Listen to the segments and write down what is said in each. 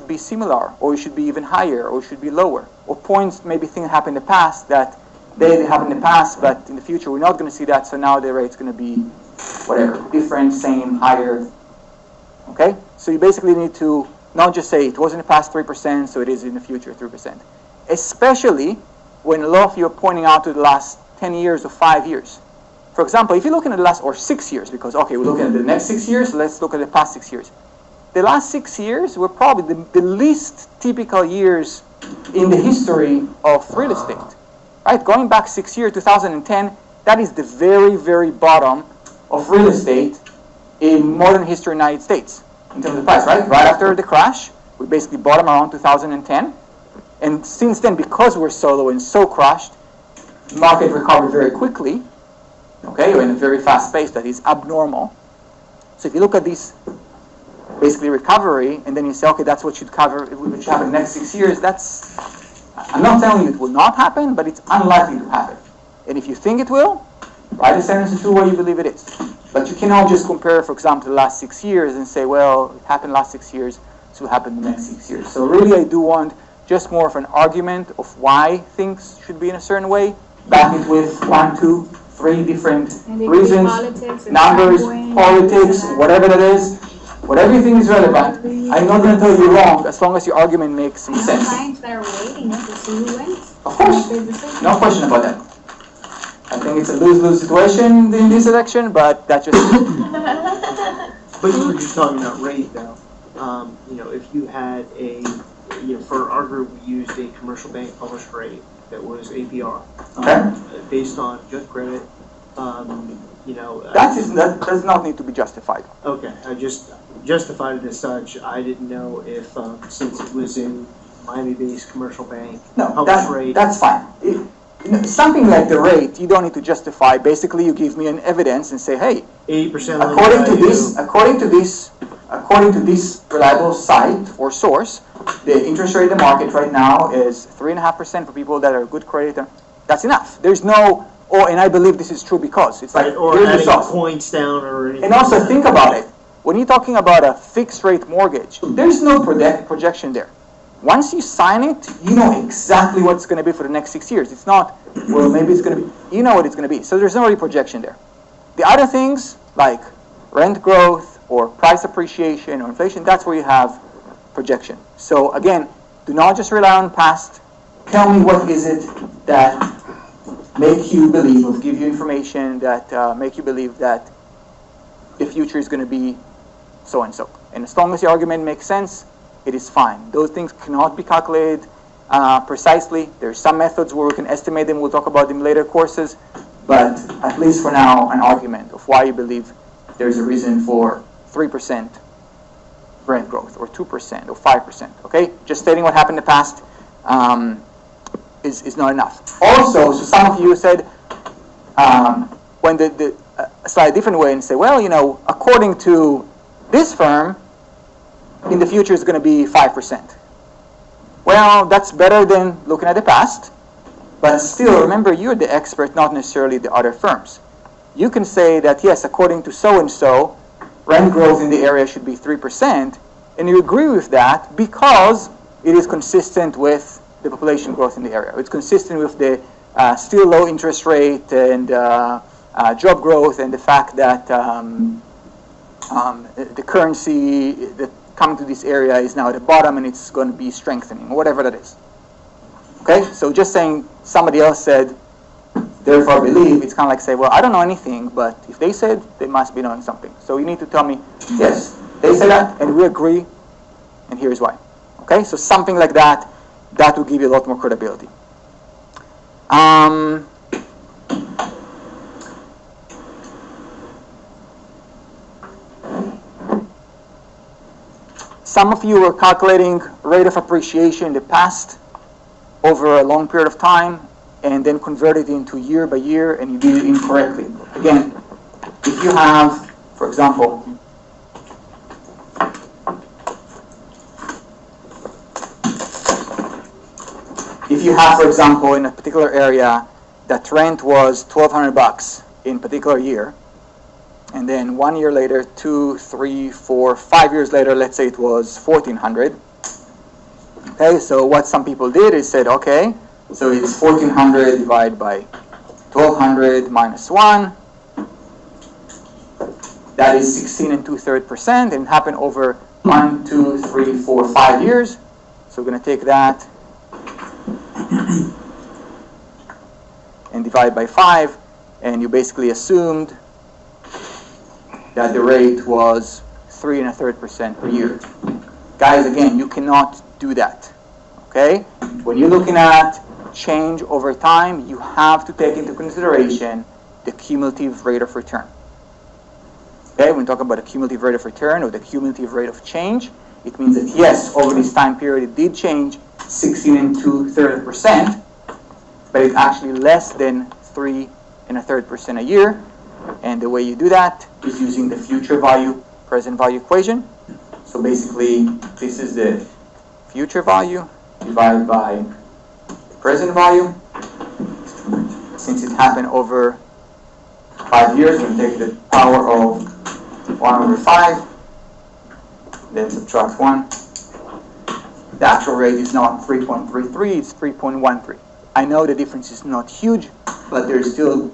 be similar, or it should be even higher, or it should be lower. Or points, maybe things happened in the past that they didn't happen in the past, but in the future we're not going to see that, so now the rate's going to be whatever, different, same, higher. Okay? So you basically need to not just say it was in the past 3%, so it is in the future 3%. Especially when a lot of you are pointing out to the last 10 years or 5 years. For example, if you look at the last, or 6 years, because, okay, we're looking at the next 6 years, let's look at the past 6 years. The last 6 years were probably the least typical years in the history of real estate. Right? Going back 6 years, 2010, that is the very, very bottom of real estate in modern history in the United States in terms of price, right? Right after the crash, we basically bottomed around 2010. And since then, because we're so low and so crushed, the market recovered very quickly, okay, or in a very fast pace that is abnormal. So if you look at this basically recovery, and then you say, okay, that's what should happen in the next 6 years, I'm not telling you it will not happen, but it's unlikely to happen. And if you think it will, write a sentence or two where you believe it is. But you cannot just compare, for example, the last 6 years and say, well, it happened last 6 years, so it will happen in the next 6 years. So really I do want just more of an argument of why things should be in a certain way. Back it with 1, 2, 3 different reasons, numbers, politics, whatever that is. Whatever you think is relevant, I'm not going to tell you wrong as long as your argument makes some sense. Clients that are waiting to see who wins. Of course, no question about that. I think it's a lose-lose situation in this election, but that's just... But you were just talking about rate, though. If you had for our group, we used a commercial bank published rate that was APR, based on just credit. That does not need to be justified. Okay, I just justified it as such. I didn't know if, since it was in Miami-based commercial bank, published rate. That's fine. Something like the rate, you don't need to justify. Basically, you give me an evidence and say, hey, 80% according to this reliable site or source, the interest rate in the market right now is 3.5% for people that are good credit. That's enough. There's no, and I believe this is true because it's like, or here's the adding sauce. points down or anything. And also think about it. When you're talking about a fixed rate mortgage, there's no projection there. Once you sign it, you know exactly what it's going to be for the next 6 years. It's not, well, maybe it's going to be, you know what it's going to be. So there's no really projection there. The other things, like rent growth or price appreciation or inflation, that's where you have projection. So again, do not just rely on past. Tell me what is it that make you believe, or give you information that make you believe that the future is going to be so and so. And as long as the argument makes sense, it is fine. Those things cannot be calculated precisely. There's some methods where we can estimate them. We'll talk about them in later courses. But at least for now, an argument of why you believe there's a reason for 3% rent growth, or 2%, or 5%. Okay? Just stating what happened in the past is not enough. Also, so some of you said, when the a slightly different way and say, well, according to this firm, in the future it's going to be 5%. Well, that's better than looking at the past, but still, remember, you're the expert, not necessarily the other firms. You can say that, yes, according to so-and-so, rent growth in the area should be 3%, and you agree with that because it is consistent with the population growth in the area. It's consistent with the still low interest rate and job growth, and the fact that the currency that coming to this area is now at the bottom and it's going to be strengthening, or whatever that is. Okay, so just saying somebody else said, therefore I believe, it's kind of like say, well, I don't know anything, but if they said, they must be knowing something. So you need to tell me, yes, they said that, and we agree, and here's why. Okay, so something like that, that will give you a lot more credibility. Some of you were calculating rate of appreciation in the past over a long period of time and then converted it into year by year, and you did it incorrectly. Again, if you have, for example, in a particular area that rent was $1,200 in a particular year, and then 1 year later, 2, 3, 4, 5 years later, let's say it was $1,400, Okay, so what some people did is said, okay, so it's 1400 divided by 1200 minus 1. That is 16 2/3%, and it happened over 1, 2, 3, 4, 5 years. So we're going to take that and divide by 5, and you basically assumed that the rate was 3 1/3% per year. Guys, again, you cannot do that. Okay? When you're looking at change over time, you have to take into consideration the cumulative rate of return. Okay, when we talk about the cumulative rate of return or the cumulative rate of change, it means that yes, over this time period it did change 16 2/3%, but it's actually less than 3 1/3% a year. And the way you do that is using the future value, present value equation. So basically, this is the future value divided by present value. Since it happened over 5 years, we'll take the power of 1/5, then subtract 1. The actual rate is not 3.33, it's 3.13. I know the difference is not huge, but there's still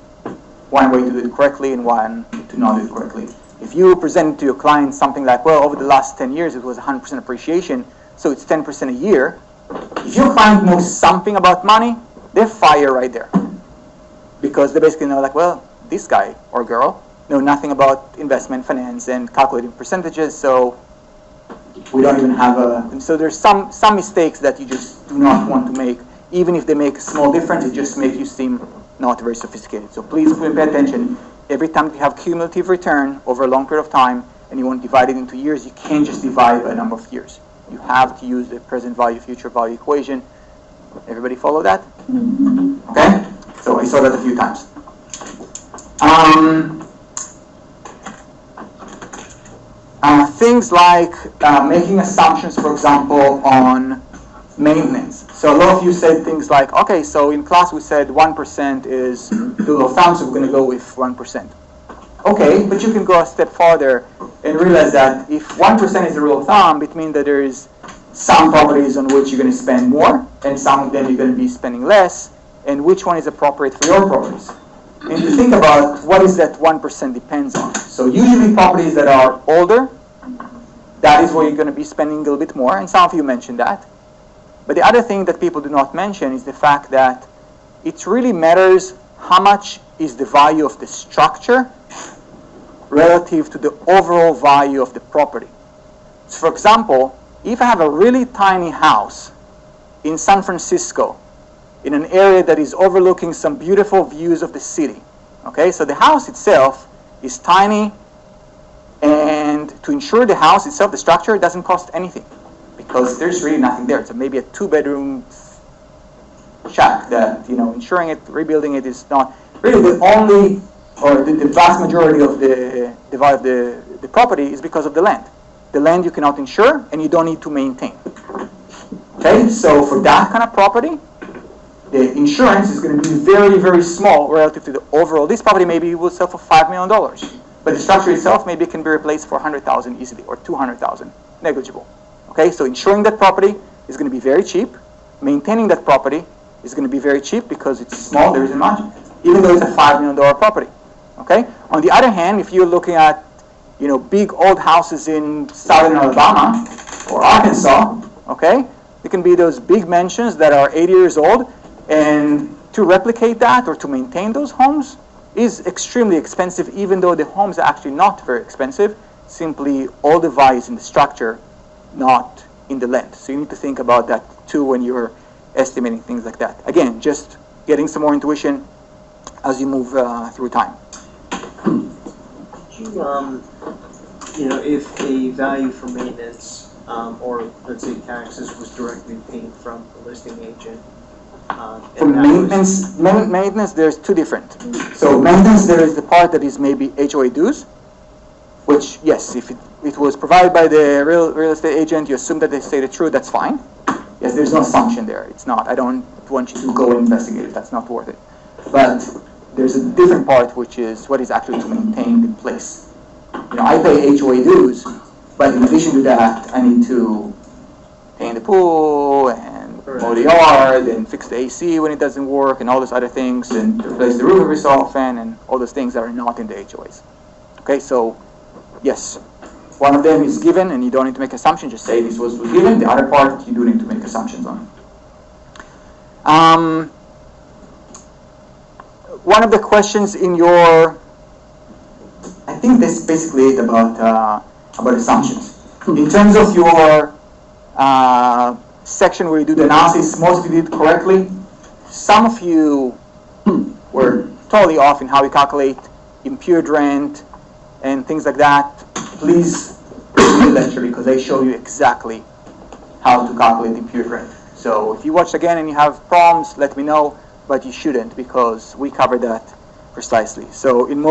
one way to do it correctly and one to not do it correctly. If you present to your client something like, well, over the last 10 years it was 100% appreciation, so it's 10% a year, if your client knows something about money, they're fire right there. Because they basically know, like, well, this guy or girl know nothing about investment, finance, and calculating percentages, so we don't even have a... And so there's some mistakes that you just do not want to make. Even if they make a small difference, it just makes you seem not very sophisticated. So please pay attention. Every time you have cumulative return over a long period of time and you want to divide it into years, you can't just divide by a number of years. You have to use the present value, future value equation. Everybody follow that? Okay? So I saw that a few times. Things like making assumptions, for example, on maintenance. So a lot of you said things like, okay, so in class we said 1% is the rule of thumb, so we're going to go with 1%. Okay, but you can go a step farther and realize that if 1% is the rule of thumb, it means that there is some properties on which you're going to spend more, and some of them you're going to be spending less, and which one is appropriate for your properties. And to think about what is that 1% depends on. So usually properties that are older, that is where you're going to be spending a little bit more, and some of you mentioned that. But the other thing that people do not mention is the fact that it really matters how much is the value of the structure relative to the overall value of the property. So for example, if I have a really tiny house in San Francisco, in an area that is overlooking some beautiful views of the city, okay, so the house itself is tiny, and to insure the house itself, the structure, doesn't cost anything because there's really nothing there. It's maybe a 2-bedroom shack that, insuring it, rebuilding it is not really the only, or the vast majority of the property is because of the land. The land you cannot insure and you don't need to maintain. Okay, so for that kind of property, the insurance is going to be very, very small relative to the overall. This property maybe will sell for $5 million, but the structure itself maybe can be replaced for $100,000 easily, or $200,000, negligible. Okay, so insuring that property is going to be very cheap. Maintaining that property is going to be very cheap because it's small, there isn't much, even though it's a $5 million property. Okay. On the other hand, if you're looking at, big old houses in southern Alabama or Arkansas, okay, it can be those big mansions that are 80 years old, and to replicate that or to maintain those homes is extremely expensive, even though the homes are actually not very expensive. Simply all the value is in the structure, not in the land. So you need to think about that too when you're estimating things like that. Again, just getting some more intuition as you move through time. If a value for maintenance or let's say taxes was directly paid from the listing agent. For maintenance, there's two different. So maintenance, there is the part that is maybe HOA dues, which, yes, if it was provided by the real estate agent, you assume that they say the truth, that's fine. Yes, there's no assumption there. It's not. I don't want you to go and investigate it. That's not worth it. But there's a different part, which is what is actually to maintain the place. I pay HOA dues, but in addition to that, I need to paint the pool and how they are, then fix the AC when it doesn't work, and all those other things, and replace the roof every so often, and all those things that are not in the HOAs. Okay, so yes, one of them is given, and you don't need to make assumptions. Just say this was given. The other part, you do need to make assumptions on. One of the questions in your, I think this is basically it about assumptions. In terms of your section where you do the analysis, most of you did correctly. Some of you were totally off in how we calculate imputed rent and things like that. Please read the lecture because I show you exactly how to calculate imputed rent. So if you watch again and you have problems, let me know, but you shouldn't because we covered that precisely. So in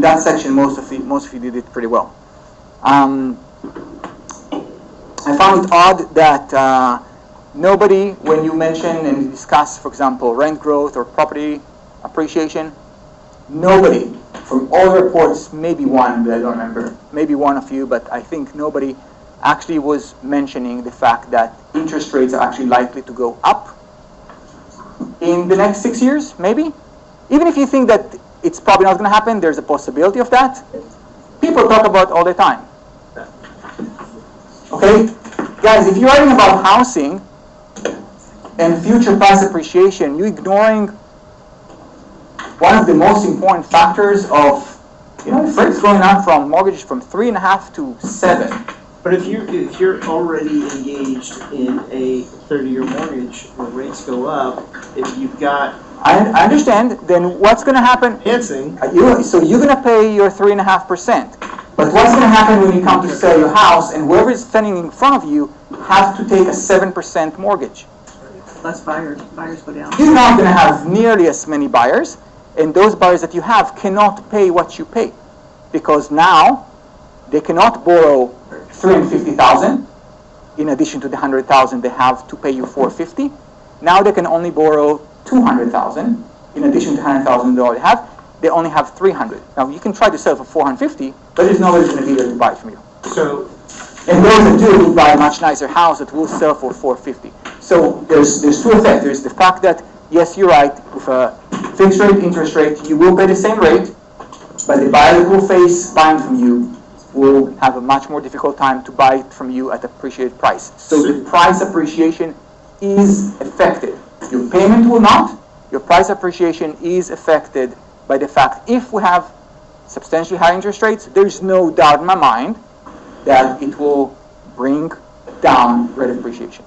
that section, most of you did it pretty well. I found it odd that nobody, when you mention and discuss, for example, rent growth or property appreciation, nobody from all the reports, maybe one, but I don't remember, maybe one of you, but I think nobody actually was mentioning the fact that interest rates are actually likely to go up in the next 6 years, maybe. Even if you think that it's probably not going to happen, there's a possibility of that. People talk about it all the time. Okay? Guys, if you're writing about housing and future price appreciation, you're ignoring one of the most important factors of, if rates going on from mortgages from 3.5 to 7. But if you're already engaged in a 30-year mortgage, when rates go up, if you've got I understand, then what's going to happen? financing, So you're going to pay your 3.5%. But what's going to happen when you come to sell your house and whoever is standing in front of you has to take a 7% mortgage? Less buyers go down. You're not going to have nearly as many buyers, and those buyers that you have cannot pay what you pay because now they cannot borrow $350,000 in addition to the $100,000 they have to pay you $450. Now they can only borrow $200,000 in addition to $100,000 they already have. They only have $300,000. Now you can try to sell for $450,000, but there's nobody going to be there to buy it from you. so And those that do will buy a much nicer house that will sell for $450,000. So there's two effects. There's the fact that yes, you're right. With a fixed rate interest rate, you will pay the same rate, but the buyer that will face buying from you will have a much more difficult time to buy it from you at appreciated price. So the price appreciation is affected. Your payment will not. Your price appreciation is affected by the fact if we have substantially high interest rates, there's no doubt in my mind that it will bring down rate appreciation.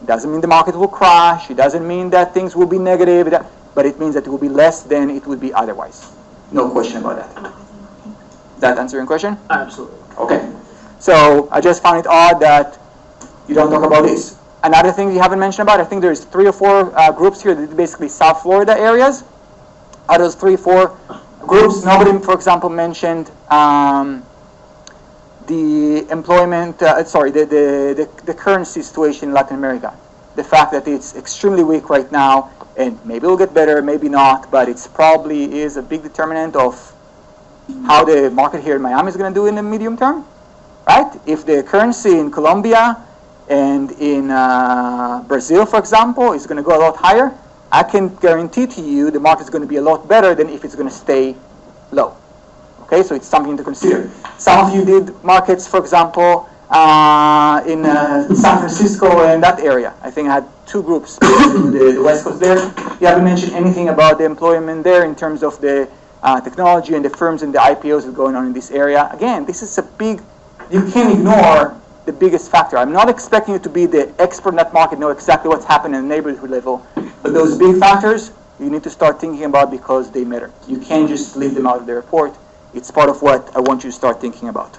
It doesn't mean the market will crash. It doesn't mean that things will be negative, but it means that it will be less than it would be otherwise. No question about that. Does that answer your question? absolutely. Okay. So I just found it odd that you don't talk about this. Another thing you haven't mentioned about, I think there's 3 or 4 groups here that are basically South Florida areas. Out of those 3 or 4 groups, nobody, for example, mentioned the employment, the currency situation in Latin America. The fact that it's extremely weak right now, and maybe it'll get better, maybe not, but it's probably is a big determinant of how the market here in Miami is going to do in the medium term, right? If the currency in Colombia and in Brazil, for example, is going to go a lot higher, I can guarantee to you the market is going to be a lot better than if it's going to stay low. Okay, so it's something to consider. Some of you did markets, for example, in San Francisco and that area. I think I had 2 groups, the West Coast there. You haven't mentioned anything about the employment there in terms of the technology and the firms and the IPOs that are going on in this area. Again, this is a big, you can't ignore the biggest factor. I'm not expecting you to be the expert in that market, know exactly what's happening in the neighborhood level, but those big factors, you need to start thinking about because they matter. You can't just leave them out of the report. It's part of what I want you to start thinking about.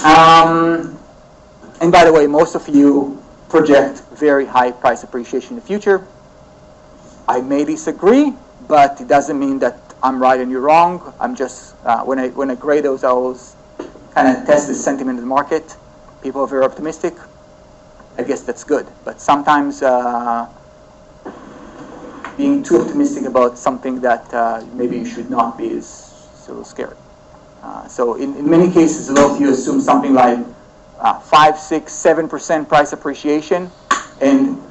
And by the way, most of you project very high price appreciation in the future. I may disagree, but it doesn't mean that I'm right and you're wrong. I'm just, when I grade those, I always kind of test the sentiment of the market. People are very optimistic. I guess that's good. But sometimes being too optimistic about something that maybe you should not be is a little scary. So in many cases, a lot of you assume something like 5, 6, 7% price appreciation, and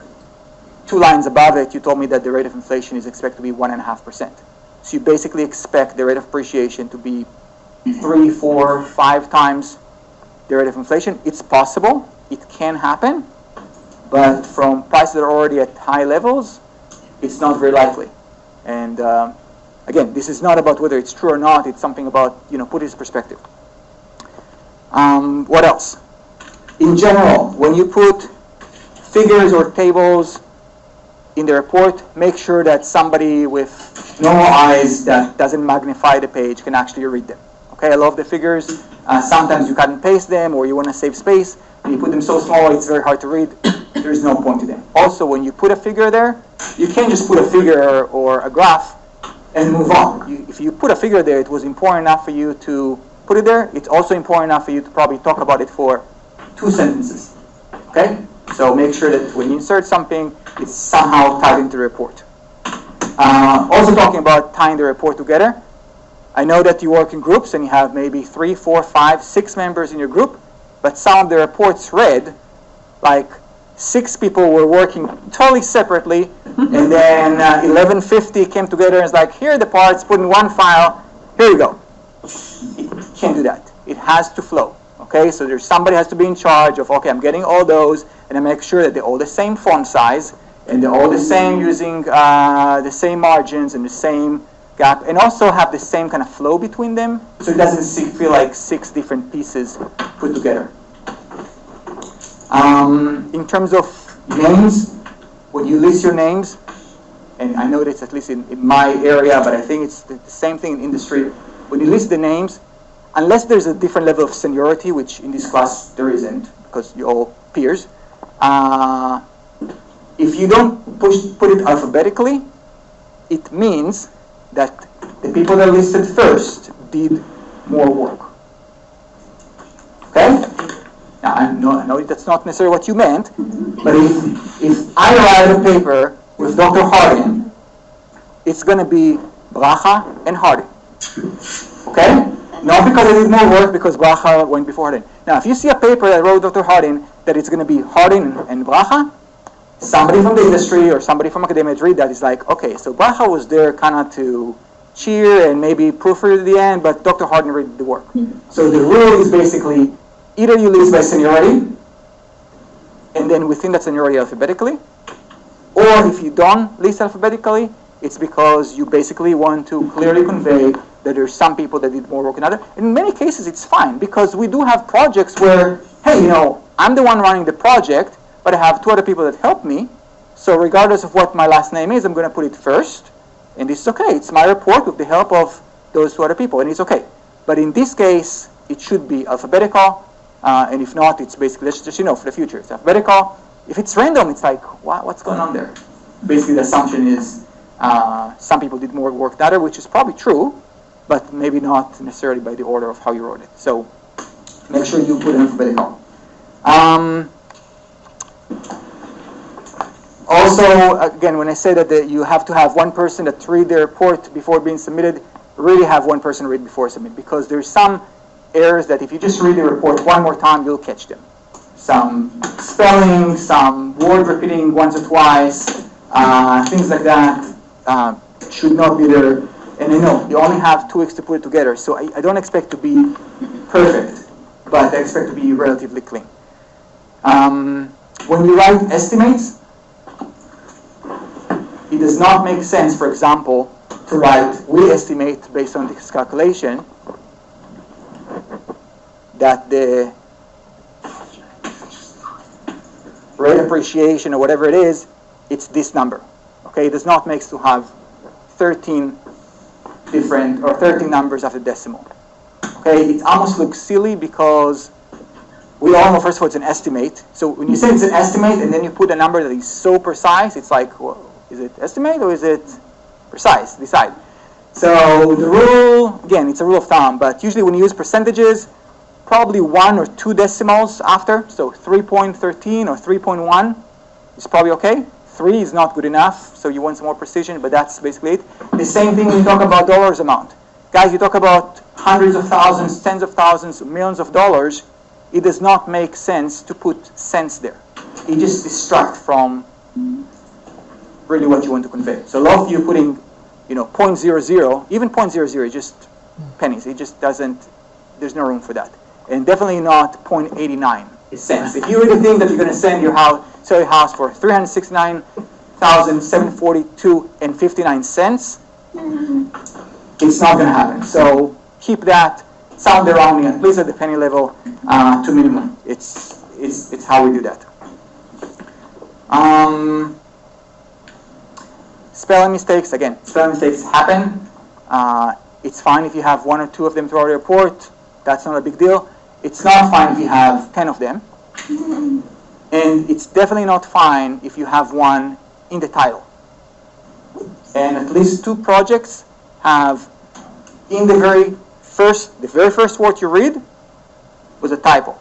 2 lines above it, you told me that the rate of inflation is expected to be 1.5%. So you basically expect the rate of appreciation to be 3, 4, 5 times the rate of inflation. It's possible, it can happen, but from prices that are already at high levels, it's not very likely. And again, this is not about whether it's true or not, it's something about, put it in perspective. What else? In general, when you put figures or tables in the report, make sure that somebody with normal eyes that doesn't magnify the page can actually read them. Okay, I love the figures. Sometimes you cut and paste them, or you want to save space, and you put them so small it's very hard to read. There's no point to them. Also, when you put a figure there, you can't just put a figure or a graph and move on. If you put a figure there, it was important enough for you to put it there. It's also important enough for you to probably talk about it for 2 sentences. Okay? So make sure that when you insert something, it's somehow tied into the report. Also talking about tying the report together. I know that you work in groups and you have maybe 3, 4, 5, 6 members in your group, but some of the reports read like 6 people were working totally separately, and then 1150 came together and is like, here are the parts, put in one file, here you go. It can't do that. It has to flow. Okay, so there's somebody has to be in charge of, okay, I'm getting all those, and I make sure that they're all the same font size, and they're all the same using the same margins and the same gap, and also have the same kind of flow between them, so it doesn't feel like 6 different pieces put together. In terms of names, when you list your names, and I know that's at least in my area, but I think it's the same thing in industry, when you list the names, unless there's a different level of seniority, which in this class there isn't, because you're all peers, if you don't put it alphabetically, it means that the people that listed first did more work. Okay? Now, I know that's not necessarily what you meant, but if I write a paper with Dr. Hardin, it's going to be Bracha and Hardin. Okay? Not because I did more work, because Bracha went before Hardin. Now, if you see a paper that wrote Dr. Hardin, that it's going to be Hardin and Bracha, somebody from the industry or somebody from academia read that is like, okay, so Bracha was there kind of to cheer and maybe proofread at the end, but Dr. Hardin read the work. So the rule is basically either you list by seniority, and then within that seniority alphabetically, or if you don't list alphabetically, it's because you basically want to clearly convey that there's some people that did more work than others. In many cases, it's fine, because we do have projects where, hey, I'm the one running the project, but I have 2 other people that help me, so regardless of what my last name is, I'm going to put it first, and it's okay. It's my report with the help of those 2 other people, and it's okay. But in this case, it should be alphabetical, and if not, it's basically, just for the future, it's alphabetical. If it's random, it's like, what's going on there? Basically, the assumption is some people did more work than others, which is probably true, but maybe not necessarily by the order of how you wrote it. So make sure you put it alphabetical. Also, again, when I say that you have to have one person that read the report before being submitted, really have one person read before submit, because there's some errors that if you just read the report one more time, you'll catch them. Some spelling, some word repeating once or twice, things like that should not be there. And I know you only have 2 weeks to put it together, so I don't expect to be perfect, but I expect to be relatively clean. When you write estimates, it does not make sense, for example, to write, we estimate based on this calculation that the rate appreciation or whatever it is, it's this number. Okay, it does not make sense to have 13 different or 13 numbers after decimal. Okay, it almost looks silly because we all know, first of all, it's an estimate. So when you say it's an estimate and then you put a number that is so precise, it's like, well, is it estimate or is it precise? Decide. So the rule, again, it's a rule of thumb, but usually when you use percentages, probably 1 or 2 decimals after, so 3.13 or 3.1 is probably okay. 3 is not good enough, so you want some more precision, but that's basically it. The same thing when you talk about dollars amount. Guys, you talk about hundreds of thousands, tens of thousands, millions of dollars, it does not make sense to put cents there. It just distracts from really what you want to convey. So a lot of you putting, 0.00, even 0.00, just pennies. It just doesn't, there's no room for that. And definitely not 0.89 cents. If you really think that you're going to sell your house for $369,742.59, it's not going to happen. So keep that, sound the rounding, at least at the penny level, to minimum. It's how we do that. Spelling mistakes, again, spelling mistakes happen. It's fine if you have 1 or 2 of them throughout the report. That's not a big deal. It's not fine if you have 10 of them. And it's definitely not fine if you have one in the title. And at least 2 projects have, in the very first word you read was a typo.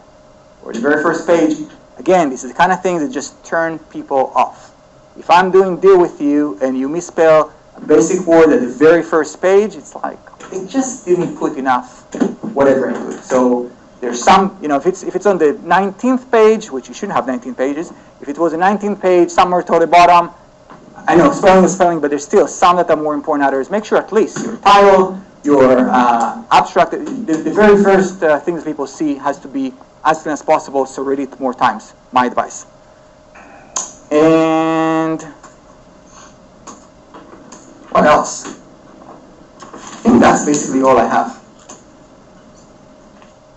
Or the very first page. Again, this is the kind of thing that just turn people off. If I'm doing deal with you and you misspell a basic word at the very first page, it's like, they just didn't put enough whatever into it. So there's some, if it's on the 19th page, which you shouldn't have 19 pages, if it was a 19th page somewhere toward the bottom, I know spelling is spelling, but there's still some that are more important than others. Make sure at least your title, your abstract, the very first things people see has to be as soon as possible, so read it more times, my advice. And what else? I think that's basically all I have.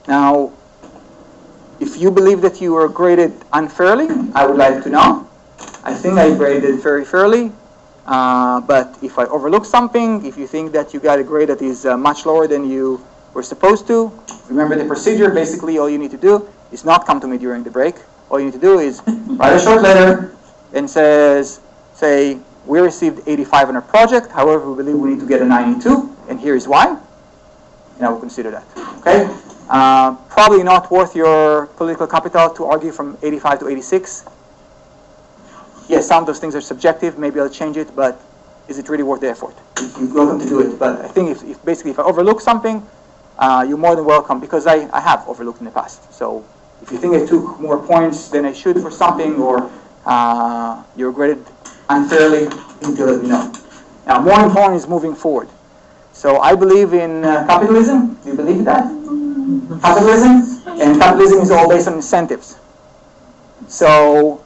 Now, if you believe that you were graded unfairly, I would like to know. I think I graded very fairly, but if I overlooked something, if you think that you got a grade that is much lower than you were supposed to, remember the procedure. Basically, all you need to do is not come to me during the break. All you need to do is write a short letter and say, we received 85 on our project, however, we believe we need to get a 92, and here is why, and I will consider that, okay? Probably not worth your political capital to argue from 85 to 86. Yes, some of those things are subjective, maybe I'll change it, but is it really worth the effort? If you're welcome to do it, but I think if basically if I overlook something, you're more than welcome, because I have overlooked in the past. So if you think I took more points than I should for something, or you're graded unfairly, you can let me know. Now, more important is moving forward. So I believe in capitalism. Do you believe in that? Capitalism? And capitalism is all based on incentives. So,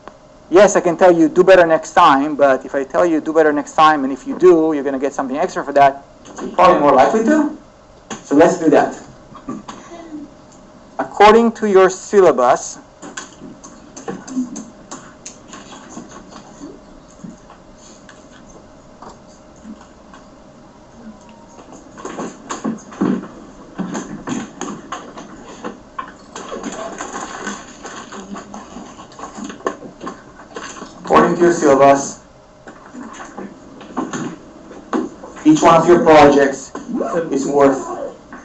yes, I can tell you do better next time, but if I tell you do better next time, and if you do, you're going to get something extra for that, you're probably more likely to. So let's do that. According to your syllabus, each one of your projects is worth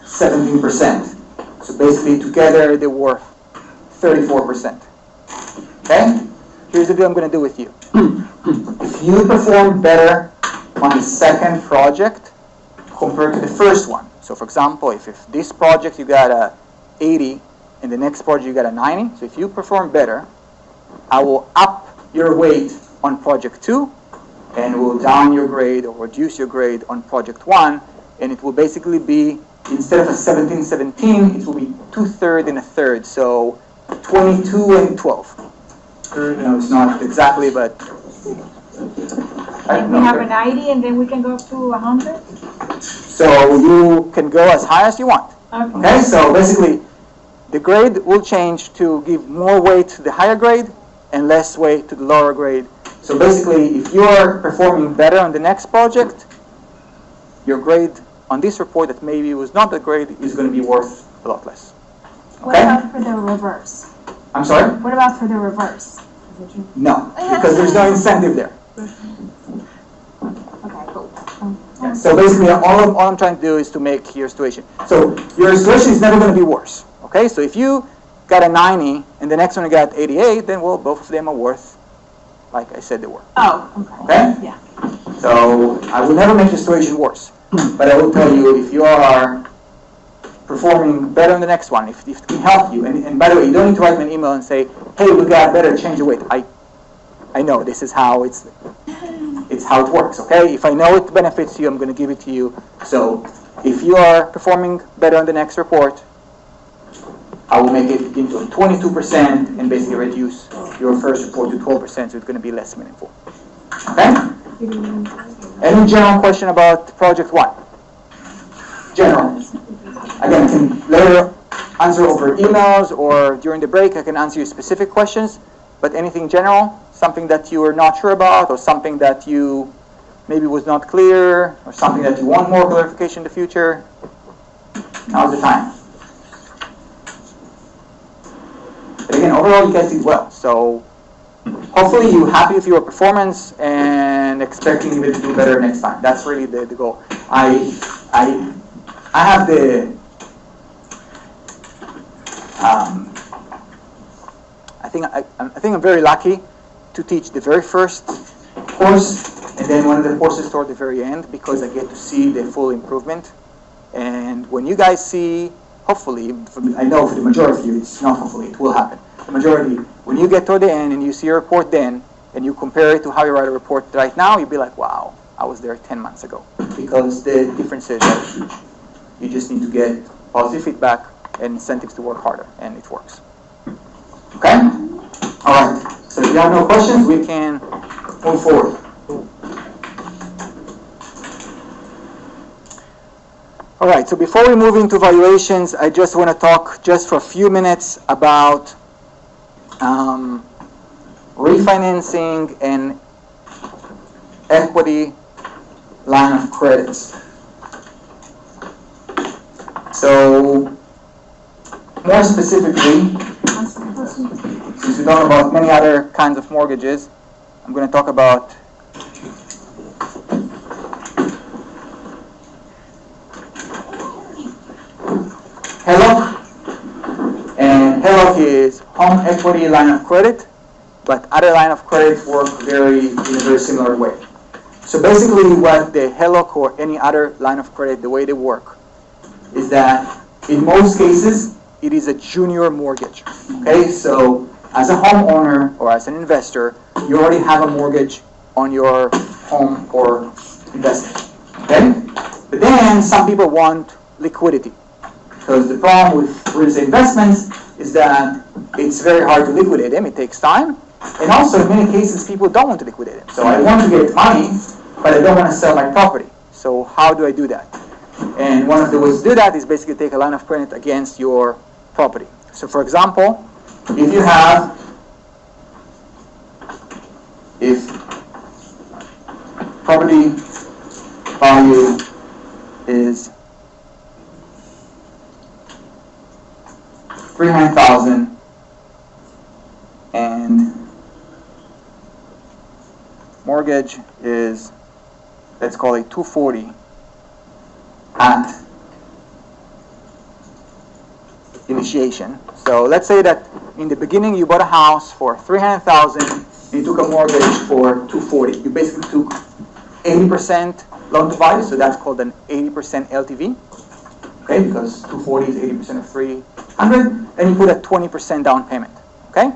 17%. So basically together they're worth 34%. Okay? Here's the deal I'm going to do with you. If you perform better on the second project compared to the first one, so for example, if this project you got a 80 and the next project you got a 90, so if you perform better, I will up your weight on project 2 and will down your grade or reduce your grade on project 1, and it will basically be, instead of a 17-17, it will be 2/3 and 1/3, so 22 and 12. No, it's not exactly, but And we have a 90 and then we can go up to 100? so you can go as high as you want. Okay, so basically the grade will change to give more weight to the higher grade and less weight to the lower grade. So basically, if you are performing better on the next project, your grade on this report that maybe was not that great is going to be worth a lot less. What Okay? about for the reverse? I'm sorry? What about for the reverse? No, because there's no incentive there. Okay, cool. So basically, all I'm trying to do is to make your situation. So your situation is never going to be worse. Okay? So if you got a 90 and the next one you got 88, then well, both of them are worth, like I said they were. Oh, Okay? Yeah. So I will never make the situation worse. But I will tell you, if you are performing better in the next one, if it can help you. And by the way, you don't need to write me an email and say, hey, we got better, change the weight. I know this is how it's how it works, okay? If I know it benefits you, I'm going to give it to you. So if you are performing better on the next report, I will make it into 22% and basically reduce your first report to 12%, so it's going to be less meaningful. Okay? Any general question about project 1? General. Again, I can later answer over emails, or during the break I can answer you specific questions, but anything general, something that you are not sure about, or something that you maybe was not clear, or something that you want more clarification in the future, now's the time. But again, overall you guys did well, so hopefully you're happy with your performance and expecting even to do better next time. That's really the goal. I have the I think I'm very lucky to teach the very first course and then one of the courses toward the very end, because I get to see the full improvement. And when you guys see, hopefully, I know for the majority of you, it's not hopefully, it will happen. The majority, when you get to the end and you see a report then, and you compare it to how you write a report right now, you'll be like, wow, I was there 10 months ago. Because the differences are huge. You just need to get positive feedback and incentives to work harder, and it works. Okay? All right. So if you have no questions, we can move forward. All right. So before we move into valuations, I just want to talk just for a few minutes about refinancing and equity line of credits. So more specifically, since we don't know about many other kinds of mortgages, I'm going to talk about HELOC. And HELOC is home equity line of credit, but other line of credit work in a very similar way. So basically what the HELOC or any other line of credit, the way they work, is that in most cases, it is a junior mortgage. Okay, so as a homeowner or as an investor, you already have a mortgage on your home or investment. Okay, but then some people want liquidity, because the problem with real estate investments is that it's very hard to liquidate them. It takes time, and also in many cases, people don't want to liquidate them. So I want to get money, but I don't want to sell my property. So how do I do that? And one of the ways to do that is basically take a line of credit against your property. So for example, if property value is $300,000 and mortgage is, let's call it $240,000 at initiation. So let's say that in the beginning you bought a house for $300,000 and you took a mortgage for $240,000. You basically took 80% loan to value, so that's called an 80% LTV. Okay, because $240,000 is 80% of $300,000, and you put a 20% down payment. Okay,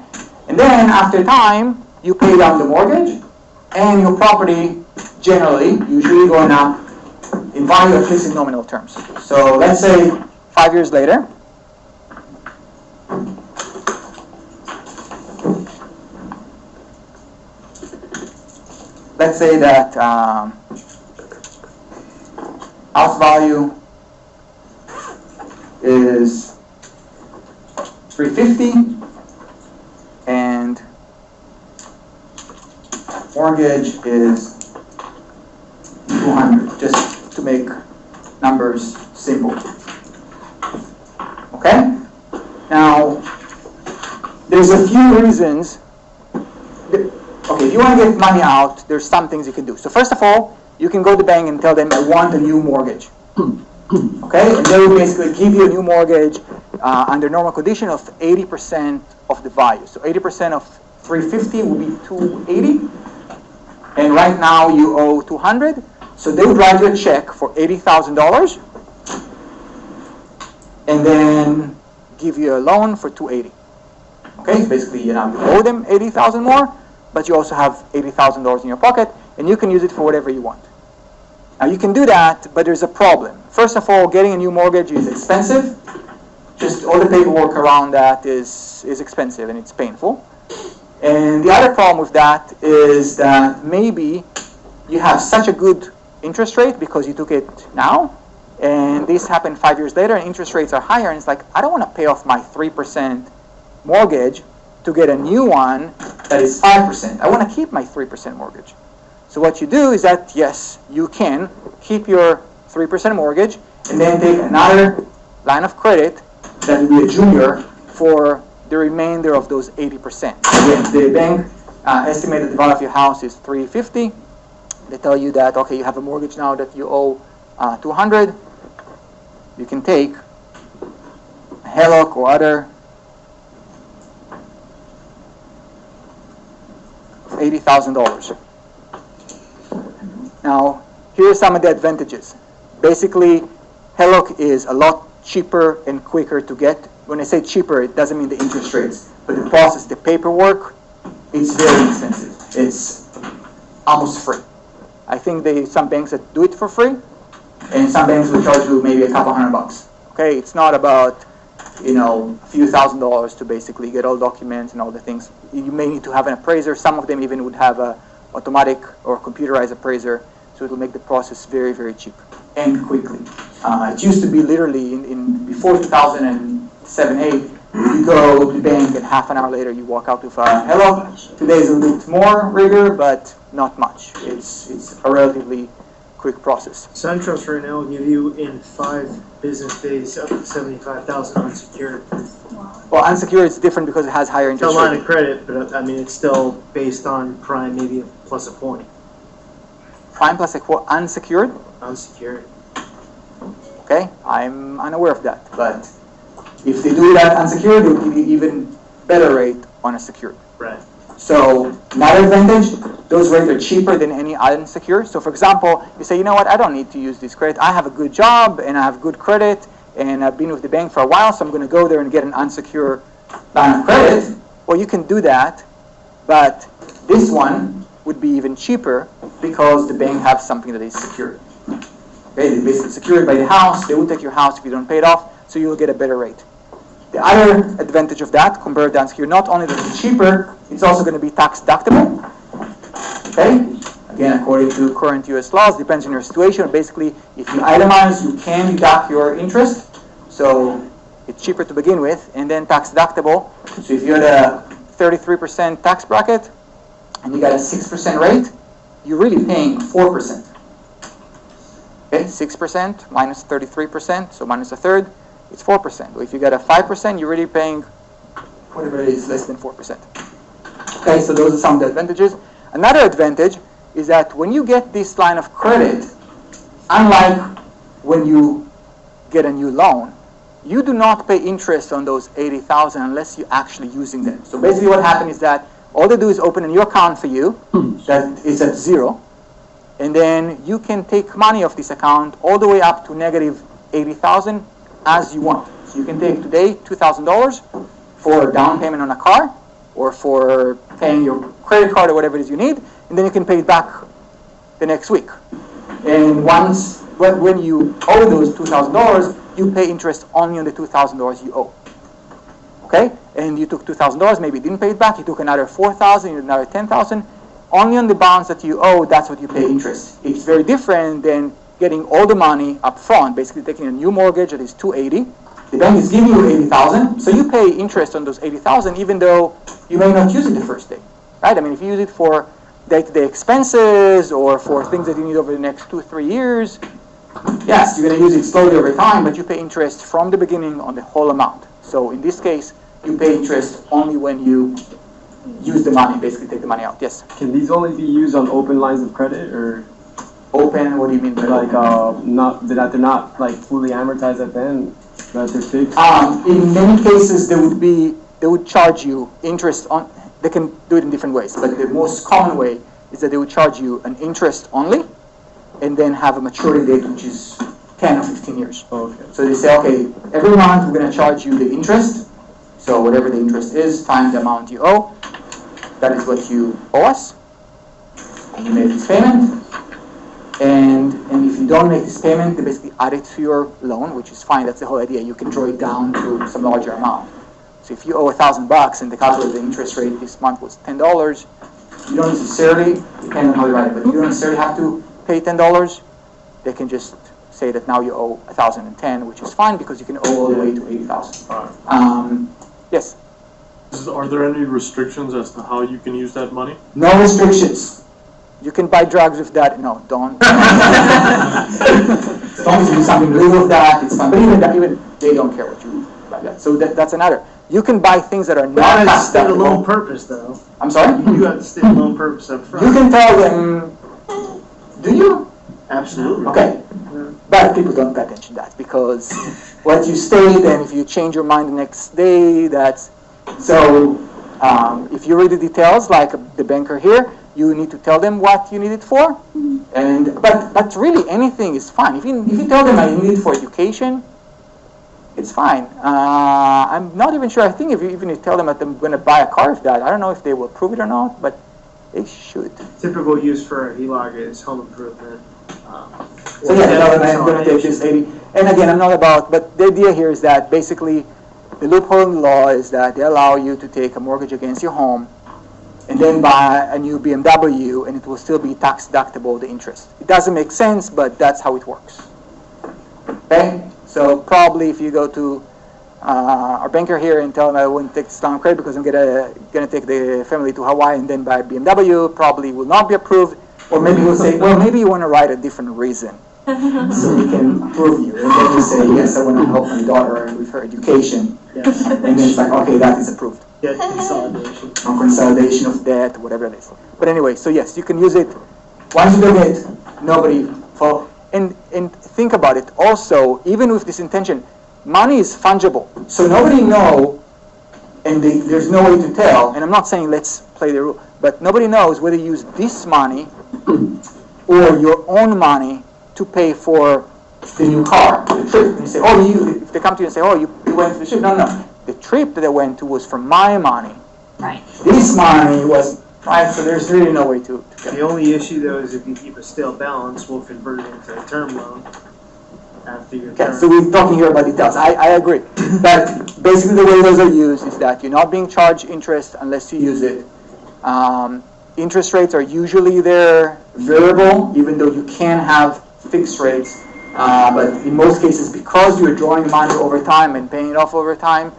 and then after time you pay down the mortgage, and your property usually going up in value, at least in nominal terms. So let's say 5 years later, let's say that house value is $350,000 and mortgage is $200,000, just to make numbers simple. Okay? Now, there's a few reasons. Okay, if you want to get money out, there's some things you can do. So first of all, you can go to the bank and tell them, I want a new mortgage. Okay, and they will basically give you a new mortgage under normal condition of 80% of the value. So 80% of $350,000 will be $280,000, and right now you owe $200,000. So they will write you a check for $80,000, and then give you a loan for $280. Okay, basically, you owe them $80,000 more, but you also have $80,000 in your pocket, and you can use it for whatever you want. Now you can do that, but there's a problem. First of all, getting a new mortgage is expensive. Just all the paperwork around that is expensive and it's painful. And the other problem with that is that maybe you have such a good interest rate because you took it now, and this happened 5 years later, and interest rates are higher, and it's like, I don't want to pay off my 3% mortgage to get a new one that is 5%. I want to keep my 3% mortgage. So what you do is that, yes, you can keep your 3% mortgage and then take another line of credit that will be a junior for the remainder of those 80%. Again, the bank estimated the value of your house is $350. They tell you that, okay, you have a mortgage now that you owe $200. You can take a HELOC or other $80,000. Now, here are some of the advantages. Basically, HELOC is a lot cheaper and quicker to get. When I say cheaper, it doesn't mean the interest rates, but the process, the paperwork, it's very expensive. It's almost free. I think some banks that do it for free, and some banks will charge you maybe a couple $100. Okay, it's not about a few $1,000s to basically get all documents and all the things. You may need to have an appraiser. Some of them even would have a automatic or computerized appraiser, so it will make the process very, very cheap and quickly. It used to be literally before 2007-8, you go to the bank and half an hour later you walk out with a HELOC. Today is a little bit more rigor, but not much. It's a relatively quick process. SunTrust right now will give you in 5 business days up to $75,000 unsecured. Well, unsecured is different because it has higher It's a interest line rate. of credit, but I mean it's still based on prime, maybe plus a point. Prime plus unsecured. Unsecured. Okay, I'm unaware of that, but if they do that unsecured, they'll give you even better rate on a secured. Right. So another advantage, those rates are cheaper than any unsecured. So for example, you say, you know what, I don't need to use this credit. I have a good job and I have good credit and I've been with the bank for a while, so I'm going to go there and get an unsecured line of credit. Well, you can do that, but this one would be even cheaper because the bank has something that is secured. Okay, they're basically secured by the house. They will take your house if you don't pay it off, so you'll get a better rate. The other advantage of that, compared to unsecured, not only that it's cheaper, it's also going to be tax deductible. Okay? Again, according to current U.S. laws, depends on your situation. Basically, if you itemize, you can deduct your interest. So it's cheaper to begin with, and then tax deductible. So if you had a 33% tax bracket and you got a 6% rate, you're really paying 4%. Okay, 6% minus 33%, so minus a third, it's 4%. If you got a 5%, you're really paying whatever it is, less than 4%. Okay, so those are some of the advantages. Another advantage is that when you get this line of credit, unlike when you get a new loan, you do not pay interest on those $80,000 unless you're actually using them. So basically what happens is that all they do is open a new account for you that is at zero, and then you can take money off this account all the way up to negative $80,000 as you want. So you can take today $2,000 for a down payment on a car or for paying your credit card or whatever it is you need, and then you can pay it back the next week. And when you owe those $2,000, you pay interest only on the $2,000 you owe. Okay? And you took $2,000, maybe you didn't pay it back, you took another $4,000, another $10,000. Only on the balance that you owe, that's what you pay interest. It's very different than getting all the money up front, basically taking a new mortgage that is $280. The bank is giving you $80,000, so you pay interest on those $80,000 even though you may not use it the first day. Right? I mean, if you use it for day-to-day expenses or for things that you need over the next 2-3 years, yes, you're going to use it slowly over time, but you pay interest from the beginning on the whole amount. So in this case, you pay interest only when you use the money, basically take the money out. Yes? Can these only be used on open lines of credit, or Open, what do you mean by like open? not that they're not like fully amortized at the end, that they're fixed? In many cases, they would charge you interest on. They can do it in different ways, but the most common way is that they would charge you an interest only, and then have a maturity date which is 10 or 15 years. Okay. So they say, okay, every month we're going to charge you the interest. So whatever the interest is times the amount you owe, that is what you owe us. And you make this payment. And if you don't make this payment, they basically add it to your loan, which is fine. That's the whole idea. You can draw it down to some larger amount. So if you owe $1,000 and the calculated interest rate this month was $10, you don't necessarily, depending on how you write it, but you don't necessarily have to pay $10. They can just say that now you owe 1,010, which is fine because you can owe all the way to 80,000. Yes. Are there any restrictions as to how you can use that money? No restrictions. You can buy drugs with that. No, don't. As long as you do something legal with that, it's fine. But even that, even they don't care what you do by that. So that's another. You can buy things that are not But tax it's state deductible. loan purpose, though. I'm sorry? You have to state loan purpose up front. You can tell them, do you? Absolutely. Okay. But people don't pay attention to that because what you state, and if you change your mind the next day, that's so. If you read the details, like the banker here, you need to tell them what you need it for. And but really anything is fine. If you tell them I need it for education, it's fine. I'm not even sure. I think if you tell them that I'm going to buy a car with that, I don't know if they will approve it or not, but they should. Typical use for a HELOC is home improvement. So yeah, tell them I'm going to take this 80. And again, I'm not about, but the idea here is that basically the loophole in the law is that they allow you to take a mortgage against your home and then buy a new BMW, and it will still be tax deductible, the interest. It doesn't make sense, but that's how it works. Okay? So probably if you go to our banker here and tell them I wouldn't take this down credit because I'm gonna take the family to Hawaii and then buy a BMW, probably will not be approved. Or maybe we'll say, well, maybe you want to write a different reason so we can approve you. And then you say, yes, I want to help my daughter with her education. Yes. And then it's like, okay, that is approved. Debt consolidation. On consolidation of debt, whatever it is. But anyway, so yes, you can use it. Once you do it, nobody fall. And think about it. Also, even with this intention, money is fungible. So nobody know, and there's no way to tell. And I'm not saying let's play the rule, but nobody knows whether you use this money or your own money to pay for the new car, the trip. And you say, oh, if they come to you and say, oh, you went to the trip. No. The trip that I went to was from my money. Right. This money was, right, so there's really no way to The only issue, though, is if you keep a stale balance, we'll convert it into a term loan after your Okay, term. so we're talking here about details. I agree. But basically the way those are used is that you're not being charged interest unless you use it. Interest rates are usually they're variable, even though you can have fixed rates. But in most cases, because you're drawing money over time and paying it off over time,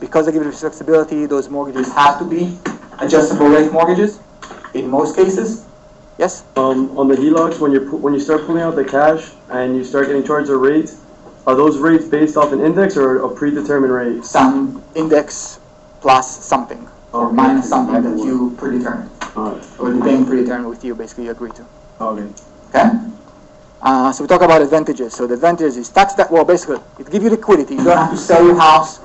because they give you flexibility, those mortgages have to be adjustable rate mortgages in most cases. Yes? On the HELOCs, when you start pulling out the cash and you start getting charged a rate, are those rates based off an index or a predetermined rate? Some index plus something, or minus something that you predetermine, Alright. or the bank predetermined with you, basically you agree to. Okay. Okay? So we talk about advantages. So the advantage is tax that, well, basically, it gives you liquidity. You don't have to sell your house.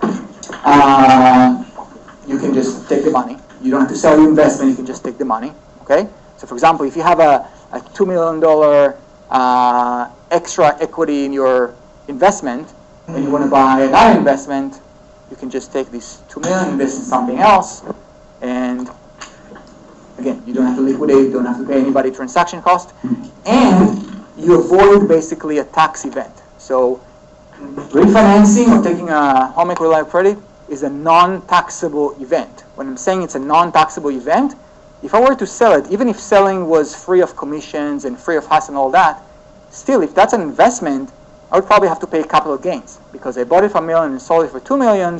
You can just take the money. You don't have to sell your investment. You can just take the money. Okay? So for example, if you have a $2 million extra equity in your investment, and you want to buy another investment, you can just take this $2 million, invest in something else, and again, you don't have to liquidate, you don't have to pay anybody transaction cost, and you avoid basically a tax event. So refinancing or taking a home equity line of credit is a non-taxable event. When I'm saying it's a non-taxable event, if I were to sell it, even if selling was free of commissions and free of hassle and all that, still, if that's an investment, I would probably have to pay capital gains because I bought it for $1 million and sold it for $2 million,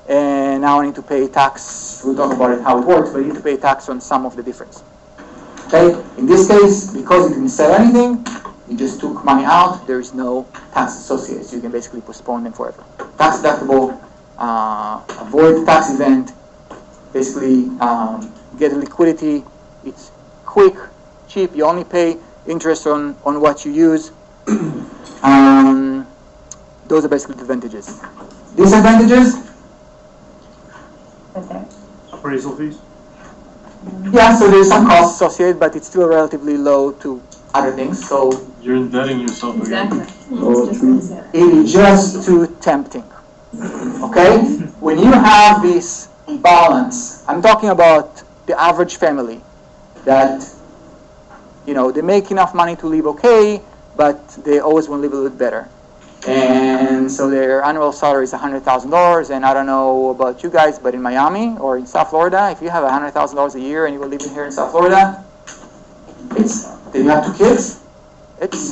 and now I need to pay tax. We'll talk about it, how it works, but you need to pay tax on some of the difference. Okay? In this case, because you didn't sell anything, you just took money out, there is no tax associated, so you can basically postpone them forever. Tax deductible, avoid the tax event, basically get liquidity, it's quick, cheap, you only pay interest on what you use. Those are basically the advantages. Disadvantages? Appraisal fees? Yeah, so there's some costs associated, but it's still relatively low to other things. So You're indebting yourself again. Exactly. Oh, true. it is just too tempting. Okay? When you have this balance, I'm talking about the average family that, they make enough money to live okay, but they always want to live a little bit better. And so their annual salary is $100,000, and I don't know about you guys, but in Miami or in South Florida, if you have $100,000 a year and you were living here in South Florida, then you have 2 kids,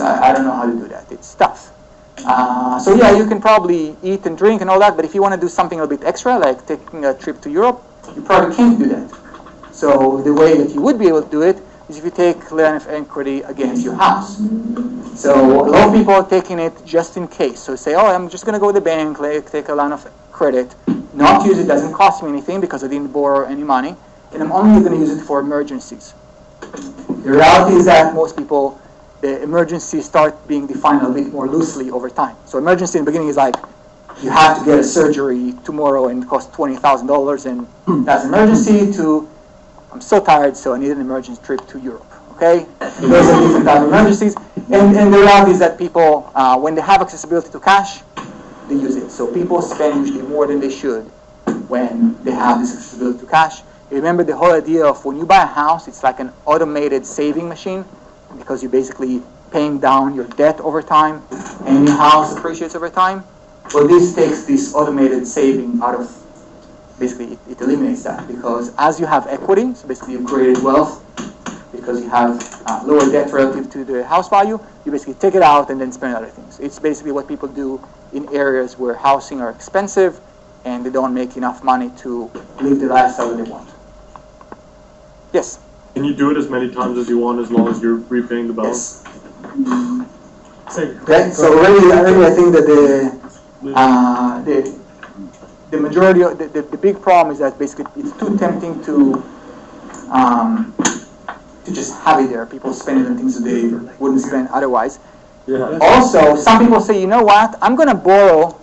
I don't know how to do that. It's tough. So yeah, you can probably eat and drink and all that, but if you want to do something a bit extra, like taking a trip to Europe, you probably can't do that. So the way that you would be able to do it is if you take line of equity against your house. So a lot of people are taking it just in case. So say, I'm just going to go to the bank, take a line of credit, not use it, doesn't cost me anything because I didn't borrow any money, and I'm only going to use it for emergencies. The reality is that most people, the emergencies start being defined a bit more loosely over time. So emergency in the beginning is like, you have to get a surgery tomorrow and it costs $20,000 and that's an emergency, to I'm so tired, so I need an emergency trip to Europe. Okay? Those are different types of emergencies. And the reality is that people, when they have accessibility to cash, they use it. So people spend usually more than they should when they have this accessibility to cash. Remember the whole idea of when you buy a house, it's like an automated saving machine because you're basically paying down your debt over time and your house appreciates over time. Well, this takes this automated saving out of, basically it eliminates that, because as you have equity, so basically you've created wealth because you have lower debt relative to the house value, you basically take it out and then spend other things. It's basically what people do in areas where housing are expensive and they don't make enough money to live the lifestyle that they want. Yes? Can you do it as many times as you want as long as you're repaying the balance? Yes. Okay, so really I think that the majority of the big problem is that basically it's too tempting to just have it there. People spend it on things that they wouldn't spend otherwise. Yeah. Also, some people say, you know what, I'm going to borrow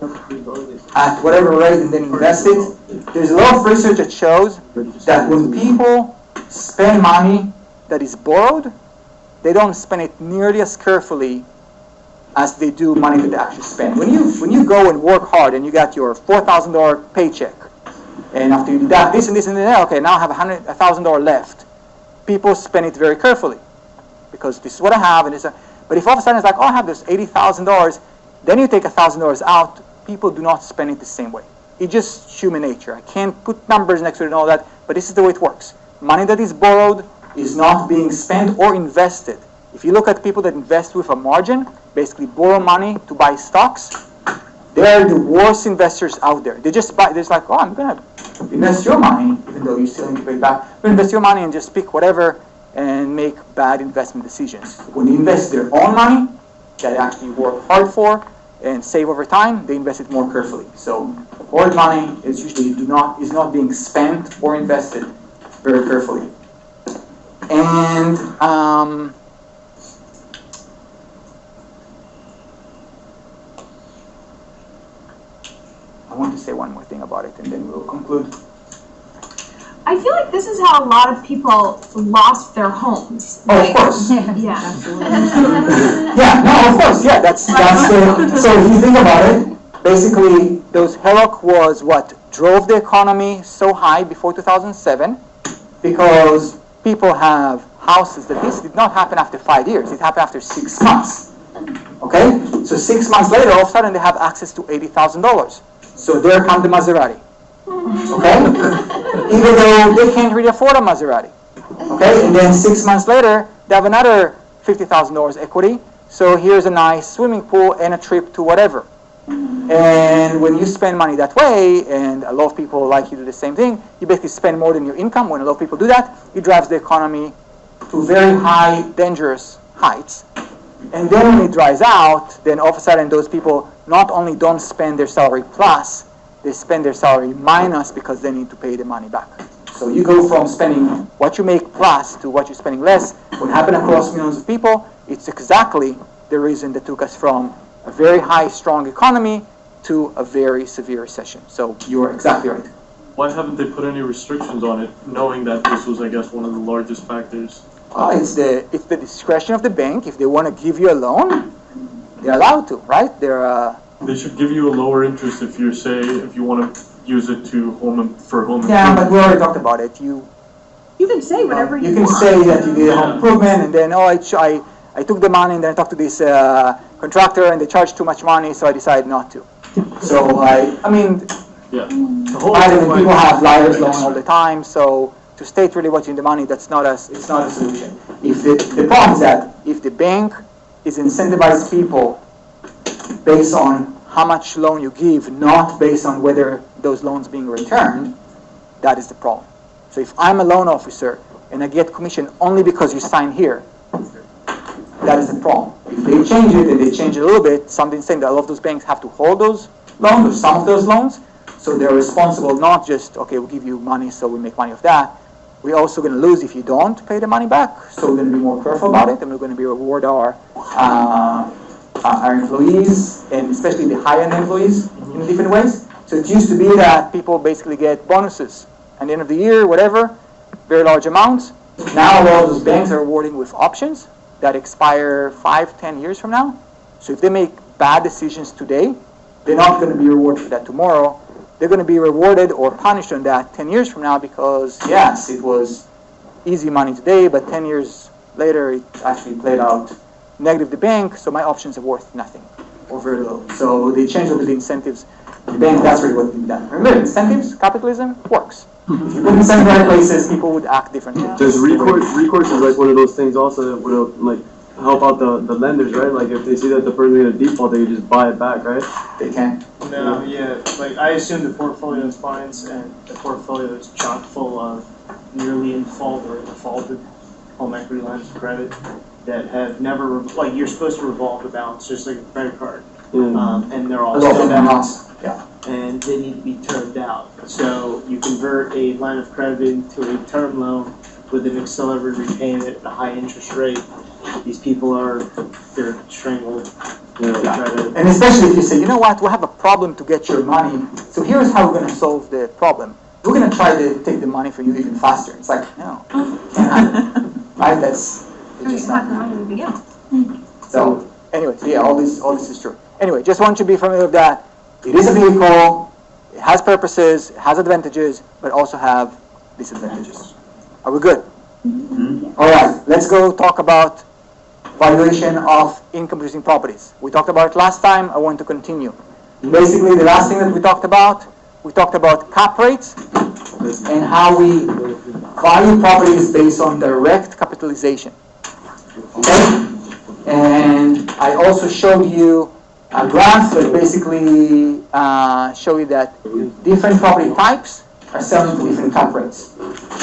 at whatever rate and then invest it. There's a lot of research that shows that when people spend money that is borrowed, they don't spend it nearly as carefully as they do money that they actually spend. When you go and work hard and you got your $4,000 paycheck, and after you deduct this and this and that, okay, now I have $1,000 left. People spend it very carefully because this is what I have, and but if all of a sudden it's like, I have this $80,000, then you take $1,000 out, people do not spend it the same way. It's just human nature. I can't put numbers next to it and all that, but this is the way it works. Money that is borrowed is not being spent or invested. If you look at people that invest with a margin, basically borrow money to buy stocks, they're the worst investors out there. They just buy, they're just like, I'm going to invest your money, even though you still need to pay it back. But invest your money and just pick whatever and make bad investment decisions. When they invest their own money, that they actually work hard for and save over time, they invest it more carefully. So borrowed money is usually is not being spent or invested very carefully. And I want to say one more thing about it and then we'll conclude. I feel like this is how a lot of people lost their homes. Oh, of course. Yeah. Yeah, no, of course, yeah, that's so if you think about it, basically those HELOC was what drove the economy so high before 2007 because people have houses that this did not happen after 5 years, it happened after 6 months. Okay? So 6 months later, all of a sudden they have access to $80,000. So there comes the Maserati. Okay? Even though they can't really afford a Maserati. Okay? And then 6 months later, they have another $50,000 equity. So here's a nice swimming pool and a trip to whatever. And when you spend money that way, and a lot of people like you do the same thing, you basically spend more than your income. When a lot of people do that, it drives the economy to very high, dangerous heights. And then when it dries out, then all of a sudden those people not only don't spend their salary plus, they spend their salary minus because they need to pay the money back. So you go from spending what you make plus to what you're spending less. What happened across millions of people, it's exactly the reason that took us from a very high, strong economy to a very severe recession. So you're exactly right. Why haven't they put any restrictions on it, knowing that this was, I guess, one of the largest factors? It's the discretion of the bank. If they want to give you a loan, they're allowed to, right? They should give you a lower interest if you want to use it for home Yeah, improvement. but we already talked about it. You can say whatever you can want. say that you did a home improvement, and then I took the money, and then I talked to this contractor, and they charged too much money, so I decided not to. So I mean, Yeah. The whole I thing mean, like- people have liar's loan all the time, so to state really what's in the money, it's not a solution. If the problem is that if the bank is incentivized people based on how much loan you give, not based on whether those loans being returned, that is the problem. So if I'm a loan officer and I get commission only because you sign here, that is the problem. If they change it, and they change it a little bit, something saying that a lot of those banks have to hold those loans, or some of those loans, so they're responsible not just, okay, we'll give you money so we make money off that. We're also going to lose if you don't pay the money back, so we're going to be more careful about it, and we're going to be reward our employees, and especially the high-end employees, in different ways. So it used to be that people basically get bonuses at the end of the year, whatever, very large amounts. Now a lot of those banks are rewarding with options that expire 5-10 years from now. So if they make bad decisions today, they're not going to be rewarded for that tomorrow. They're going to be rewarded or punished on that 10 years from now because, yes, it was easy money today, but 10 years later it actually played out negative the bank, so my options are worth nothing or very low. So they changed over the incentives. The bank, that's really what they've done. Remember, incentives, capitalism works. If you put incentives in the right places, people would act differently. Does recourse is like one of those things also that would like help out the lenders, right? Like if they see that the person in a default, they can just buy it back, right? They can. No, yeah, like I assume the portfolio is clients and the portfolio is chock full of nearly in default or defaulted home equity lines of credit that have never, like you're supposed to revolve the balance just like a credit card. And they're all A lot of still them are balanced not. Yeah. and they need to be termed out. So you convert a line of credit into a term loan with an accelerated repayment at a high interest rate. These people they're strangled. Yeah. And especially if you say, you know what, we have a problem to get your money, so here's how we're going to solve the problem. We're going to try to take the money from you even faster. It's like, no, can't happen. Right? It's just have the not. money to begin. So, anyway, yeah, all this is true. Anyway, just want you to be familiar with that. It is a vehicle, it has purposes, it has advantages, but also have disadvantages. Are we good? All right, let's go talk about valuation of income-producing properties. We talked about it last time. I want to continue. Basically, the last thing that we talked about cap rates and how we value properties based on direct capitalization. Okay? And I also showed you a graph that basically show you that different property types are selling to different cap rates.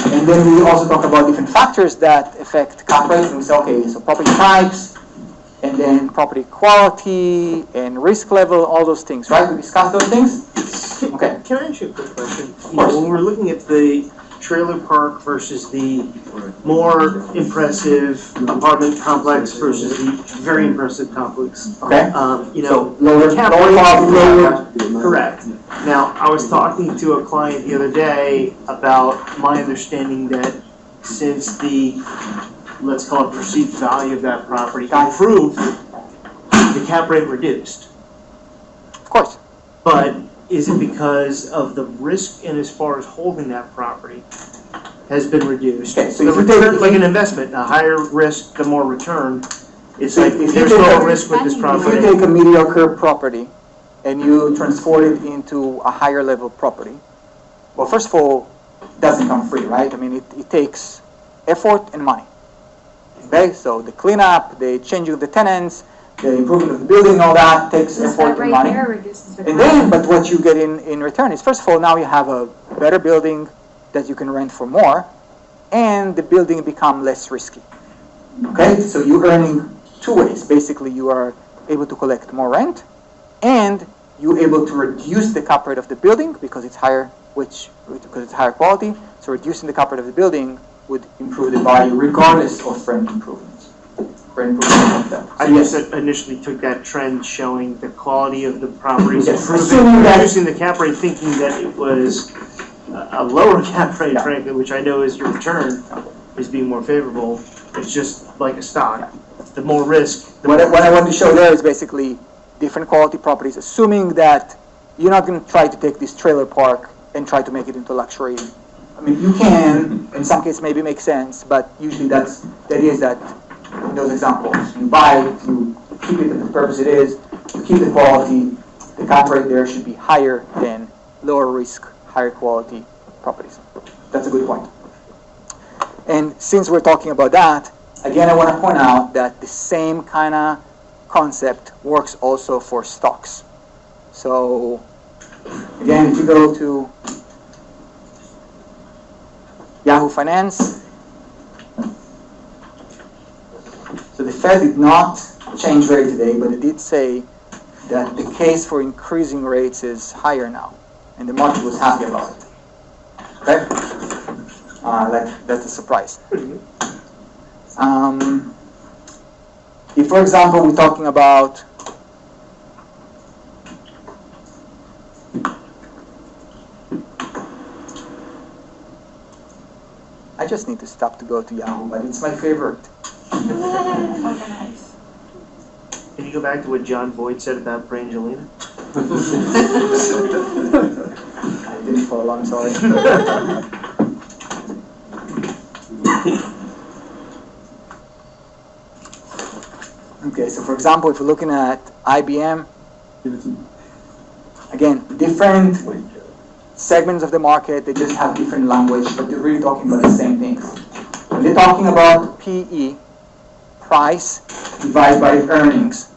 And then we also talk about different factors that affect cap rates. And we say, okay, so property types, and then property quality, and risk level, all those things, right? We discussed those things? Okay. Can I ask you a quick question? When we're looking at the trailer park versus the more impressive apartment complex versus the very impressive complex, Okay. So lower cap quality. rate, correct. Now, I was talking to a client the other day about my understanding that since the, let's call it perceived value of that property improved, the cap rate reduced. Of course. But is it because of the risk in as far as holding that property has been reduced? Okay, so the if you return, take- like an investment, a higher risk, the more return. It's So like if you there's take no a- risk with this If you property. take a mediocre property and you transform it into a higher level property, well, first of all, it doesn't come free, right? I mean, it takes effort and money. Okay, so the cleanup, the changing of the tenants, the improvement of the building, all that takes Just effort that and right money. there reduces the And cost. then, but what you get in return is, first of all, now you have a better building that you can rent for more, and the building become less risky. Okay, so you're earning two ways. Basically, you are able to collect more rent, and you're able to reduce the cap rate of the building because it's higher, because it's higher quality. So reducing the cap rate of the building would improve the value regardless of rent improvements. I just initially took that trend showing the quality of the properties Yes, improving, assuming that- reducing the cap rate, thinking that it was a lower cap rate, Yeah. frankly, which I know is your return, is being more favorable. It's just like a stock. The more risk, the What more. I want to show there is basically different quality properties, assuming that you're not going to try to take this trailer park and try to make it into luxury. I mean, you can, in some cases, maybe make sense, but usually the idea is that in those examples, you buy it, you keep it for the purpose it is, you keep the quality, the cap rate there should be higher than lower risk, higher quality properties. That's a good point. And since we're talking about that, again, I want to point out that the same kind of concept works also for stocks. So, again, if you go to Yahoo Finance, so the Fed did not change rate today, but it did say that the case for increasing rates is higher now, and the market was happy about it. Okay? That's a surprise. If, for example, we're talking about I just need to stop to go to Yahoo, but it's my favorite. Organized. Can you go back to what John Boyd said about Brangelina? I didn't follow, I'm sorry. Okay, so for example, if we're looking at IBM, again, different segments of the market, they just have different language, but they're really talking about the same things. When they're talking about PE, price divided by earnings,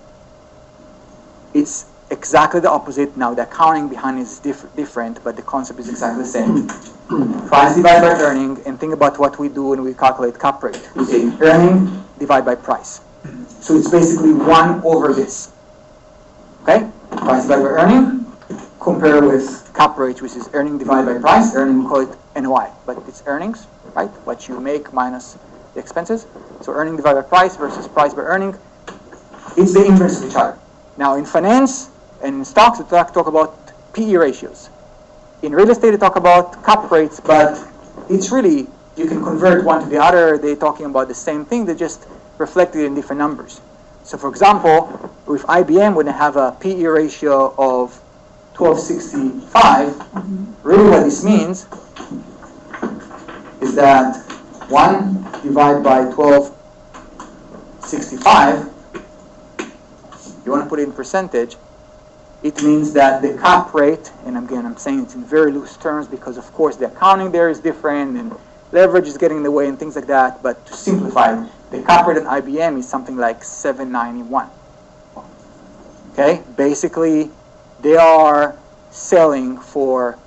it's exactly the opposite. Now, the accounting behind it is different, but the concept is exactly the same. Price divided by earning, and think about what we do when we calculate cap rate. We say earning divided by price. So it's basically 1 over this. Okay? Price divided by earning, compare with cap rate, which is earning divided by price. Earning, we call it NOI, but it's earnings, right? What you make minus the expenses. So earning divided by price versus price by earning. It's the inverse of each other. Now in finance and in stocks, we talk about PE ratios. In real estate, they talk about cap rates, but it's really, you can convert one to the other. They're talking about the same thing. They just reflected in different numbers. So for example, with IBM, when they have a PE ratio of 1265, really what this means is that 1 divided by 1265, you want to put it in percentage, it means that the cap rate, and again I'm saying it's in very loose terms because of course the accounting there is different and leverage is getting in the way and things like that, but to simplify it, the cap rate on IBM is something like 791. Okay, basically they are selling for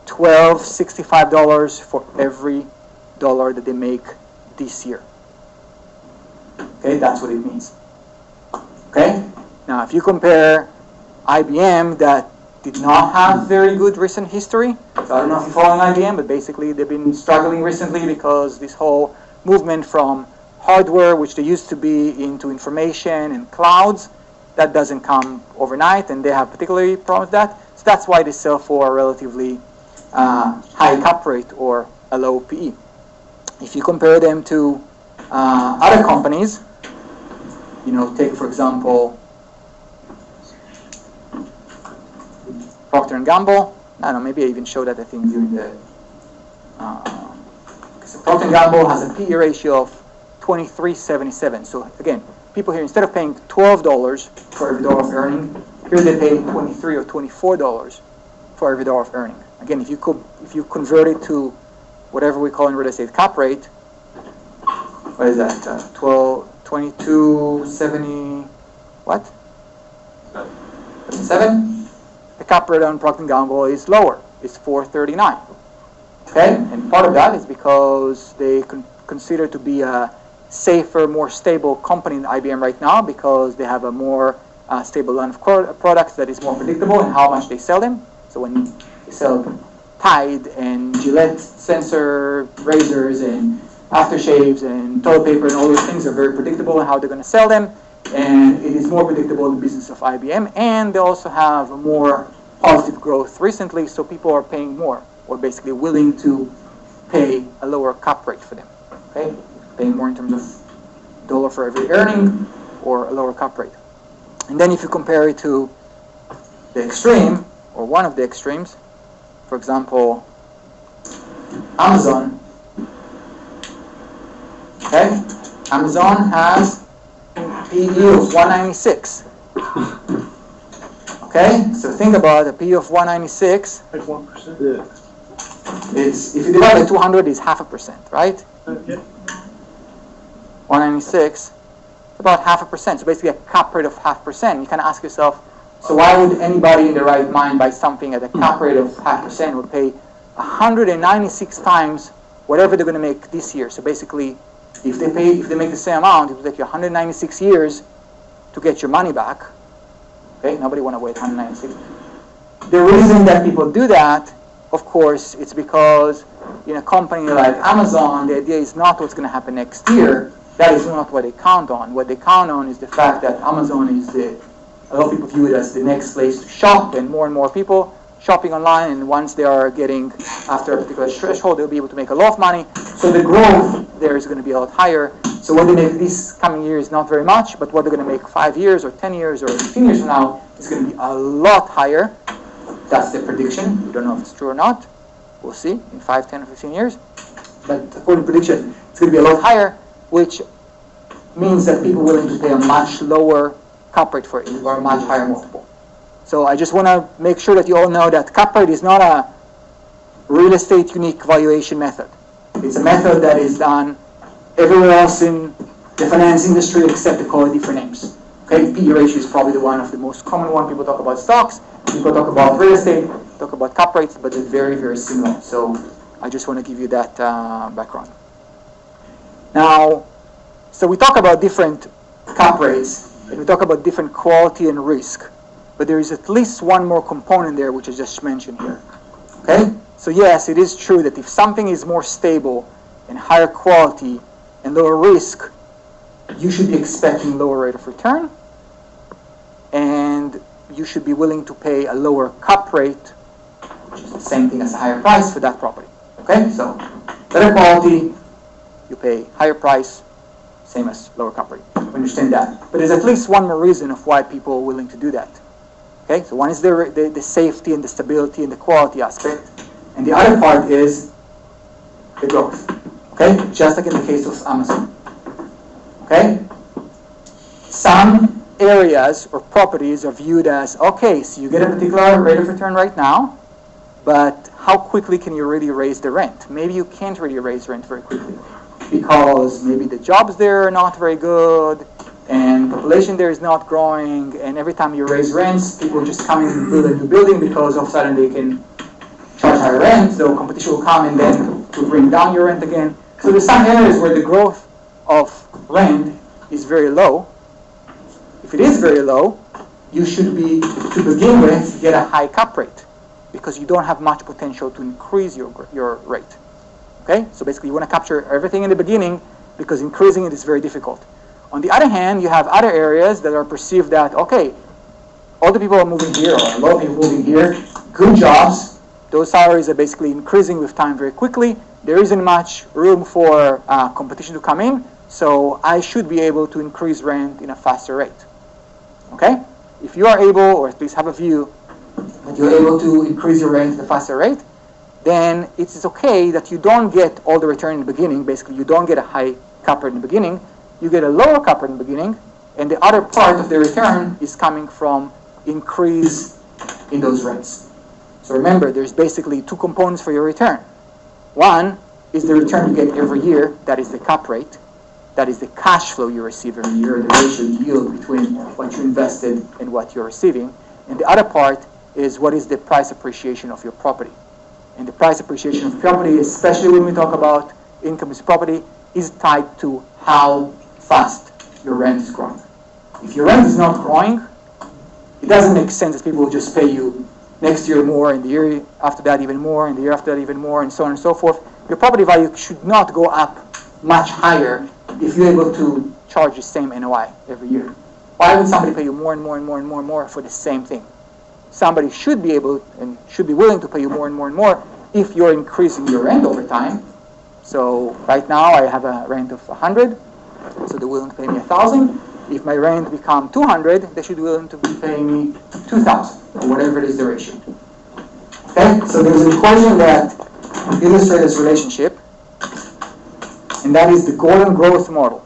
$12.65 for every dollar that they make this year. Okay, that's what it means. Okay, now if you compare IBM that did not have very good recent history, so I don't know if you're following IBM, but basically they've been struggling recently because this whole movement from hardware, which they used to be, into information and clouds, that doesn't come overnight, and they have particularly problems with that. So that's why they sell for a relatively high cap rate or a low PE. If you compare them to other companies, you know, take for example Procter & Gamble. I don't know, maybe I even showed that, I think, during the... so Procter & Gamble has a PE ratio of 23.77. So again, people here, instead of paying $12 for every dollar of earning, here they pay $23 or $24 for every dollar of earning. Again, if you convert it to whatever we call in real estate cap rate, what is that? 22.70, what? 7? The cap rate on Procter & Gamble is lower. It's 4.39. Okay, and part of that is because they consider to be a safer, more stable company than IBM right now because they have a more stable line of products that is more predictable in how much they sell them. So when they sell Tide and Gillette sensor razors and aftershaves and toilet paper and all those things are very predictable in how they're going to sell them, and it is more predictable in the business of IBM, and they also have a more positive growth recently, so people are paying more, or basically willing to pay a lower cap rate for them. Okay, paying more in terms of dollar for every earning or a lower cap rate. And then if you compare it to the extreme, or one of the extremes, for example, Amazon. Okay? Amazon has PE of 196. Okay? So think about a PE of 196. Like 1%. Yeah. It's, if you divide by 200, it's 0.5%, right? Okay. 196, about 0.5%. So basically a cap rate of 0.5%. You can ask yourself, so why would anybody in their right mind buy something at a cap rate of 0.5% would pay 196 times whatever they're going to make this year? So basically, if they make the same amount, it will take you 196 years to get your money back. Okay, nobody want to wait 196. The reason that people do that, of course, it's because in a company like Amazon, the idea is not what's going to happen next year. That is not what they count on. What they count on is the fact that Amazon is a lot of people view it as the next place to shop, and more people shopping online, and once they are getting after a particular threshold, they'll be able to make a lot of money. So the growth there is going to be a lot higher. So what they make this coming year is not very much, but what they're going to make 5 years or 10 years or 15 years from now is going to be a lot higher. That's the prediction. We don't know if it's true or not. We'll see in 5, 10, or 15 years. But according to prediction, it's going to be a lot higher, which means that people are willing to pay a much lower cap rate for it, or a much higher multiple. So I just want to make sure that you all know that cap rate is not a real estate unique valuation method. It's a method that is done everywhere else in the finance industry, except they call it different names. Okay, PE ratio is probably the one of the most common one. People talk about stocks, people talk about real estate, talk about cap rates, but they're very, very similar. So I just want to give you that background. Now, so we talk about different cap rates, and we talk about different quality and risk, but there is at least one more component there which I just mentioned here. Okay? So yes, it is true that if something is more stable and higher quality and lower risk, you should be expecting lower rate of return, and you should be willing to pay a lower cap rate, which is the same thing as a higher price for that property. Okay? So better quality, you pay higher price, same as lower cap rate. Understand that. But there's at least one more reason of why people are willing to do that. Okay? So one is the safety and the stability and the quality aspect. And the other part is the growth. Okay? Just like in the case of Amazon. Okay? Some areas or properties are viewed as, okay, so you get a particular rate of return right now, but how quickly can you really raise the rent? Maybe you can't really raise rent very quickly, because maybe the jobs there are not very good, and population there is not growing, and every time you raise rents, people just come in and build a new building because all of a sudden they can charge higher rent, so competition will come and then to bring down your rent again. So there's some areas where the growth of rent is very low. If it is very low, you should be, to begin with, get a high cap rate, because you don't have much potential to increase your rate. Okay? So basically you want to capture everything in the beginning, because increasing it is very difficult. On the other hand, you have other areas that are perceived that, okay, all the people are moving here, or a lot of people moving here, good jobs, those salaries are basically increasing with time very quickly. There isn't much room for competition to come in, so I should be able to increase rent in a faster rate. Okay? If you are able, or at least have a view, that you're able to increase your rent at a faster rate, then it's okay that you don't get all the return in the beginning. Basically, you don't get a high cap rate in the beginning. You get a lower cap rate in the beginning, and the other part of the return is coming from increase in those rents. So remember, there's basically two components for your return. One is the return you get every year, that is the cap rate. That is the cash flow you receive every year, the ratio yield between what you invested and what you're receiving. And the other part is what is the price appreciation of your property. And the price appreciation of property, especially when we talk about income-based property, is tied to how fast your rent is growing. If your rent is not growing, it doesn't make sense that people will just pay you next year more, and the year after that even more, and the year after that even more, and so on and so forth. Your property value should not go up much higher if you're able to charge the same NOI every year. Why would somebody pay you more and more and more and more and more for the same thing? Somebody should be able and should be willing to pay you more and more and more if you're increasing your rent over time. So right now I have a rent of 100, so they're willing to pay me 1,000. If my rent become 200, they should be willing to be paying me 2,000, or whatever it is the ratio. Okay, so there's an equation that illustrates this relationship, and that is the Gordon growth model.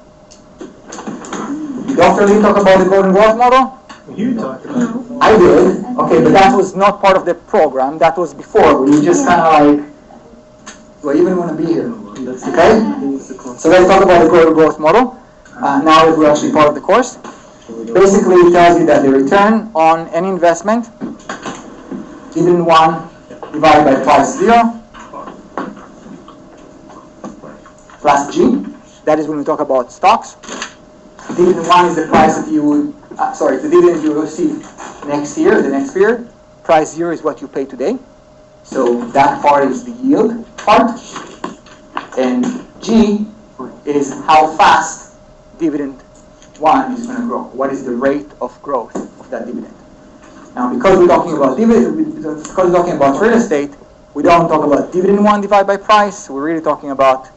Did Dr. Lee talk about the Gordon growth model? You talked about it. I did. Okay, but that was not part of the program. That was before. We just kind of like, do I even want to be here? Okay? So let's talk about the Gordon growth model. Now that we're actually part of the course. Basically, it tells you that the return on any investment, dividend 1 divided by price 0, plus G. That is when we talk about stocks. Dividend 1 is the price that you would, the dividend you will receive next year, the next period. Price 0 is what you pay today. So that part is the yield part. And G is how fast dividend 1 is going to grow. What is the rate of growth of that dividend? Now, because we're talking about because we're talking about real estate, we don't talk about dividend 1 divided by price. We're really talking about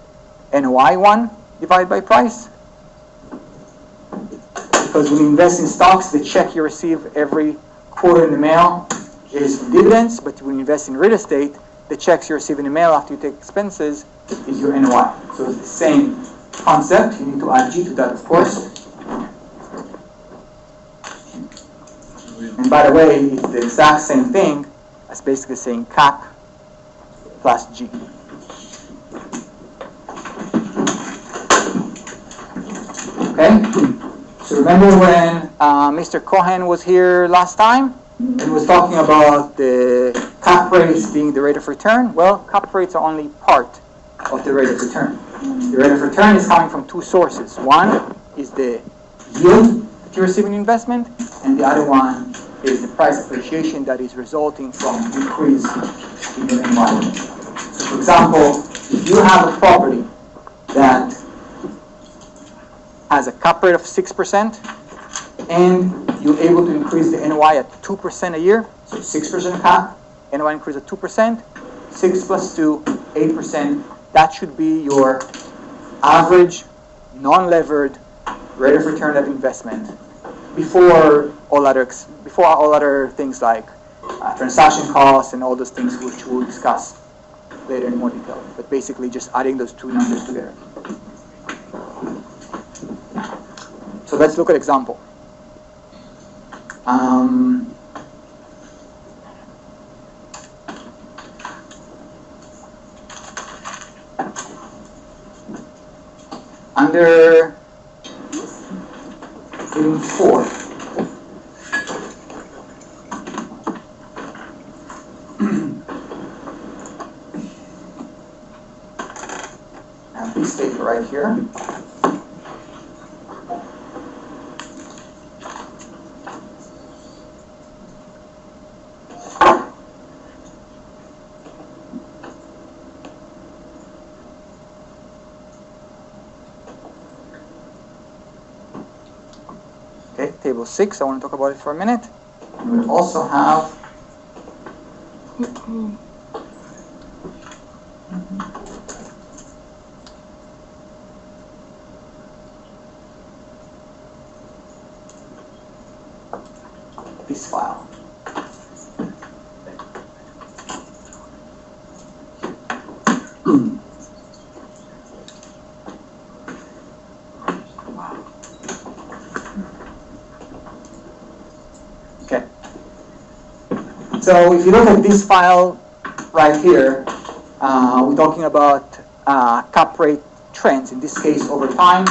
NOI 1 divided by price. Because when you invest in stocks, the check you receive every quarter in the mail is for dividends, but when you invest in real estate, the checks you receive in the mail after you take expenses is your NOI. So it's the same concept. You need to add G to that, of course. And by the way, it's the exact same thing as basically saying cap plus G. Okay? So remember when Mr. Cohen was here last time and was talking about the cap rates being the rate of return? Well, cap rates are only part of the rate of return. The rate of return is coming from two sources. One is the yield that you receive in investment, and the other one is the price appreciation that is resulting from increase in the environment. So for example, if you have a property that has a cap rate of 6% and you're able to increase the NOI at 2% a year, so 6% cap, NOI increase at 2%, 6 plus 2, 8%, that should be your average, non-levered rate of return of investment before all other things like transaction costs and all those things which we'll discuss later in more detail. But basically just adding those two numbers together. So let's look at example. Under heading 4. I have this paper right here. Okay, table 6, I want to talk about it for a minute. We will also have this file. Okay. So if you look at this file right here, we're talking about cap rate trends, in this case over time,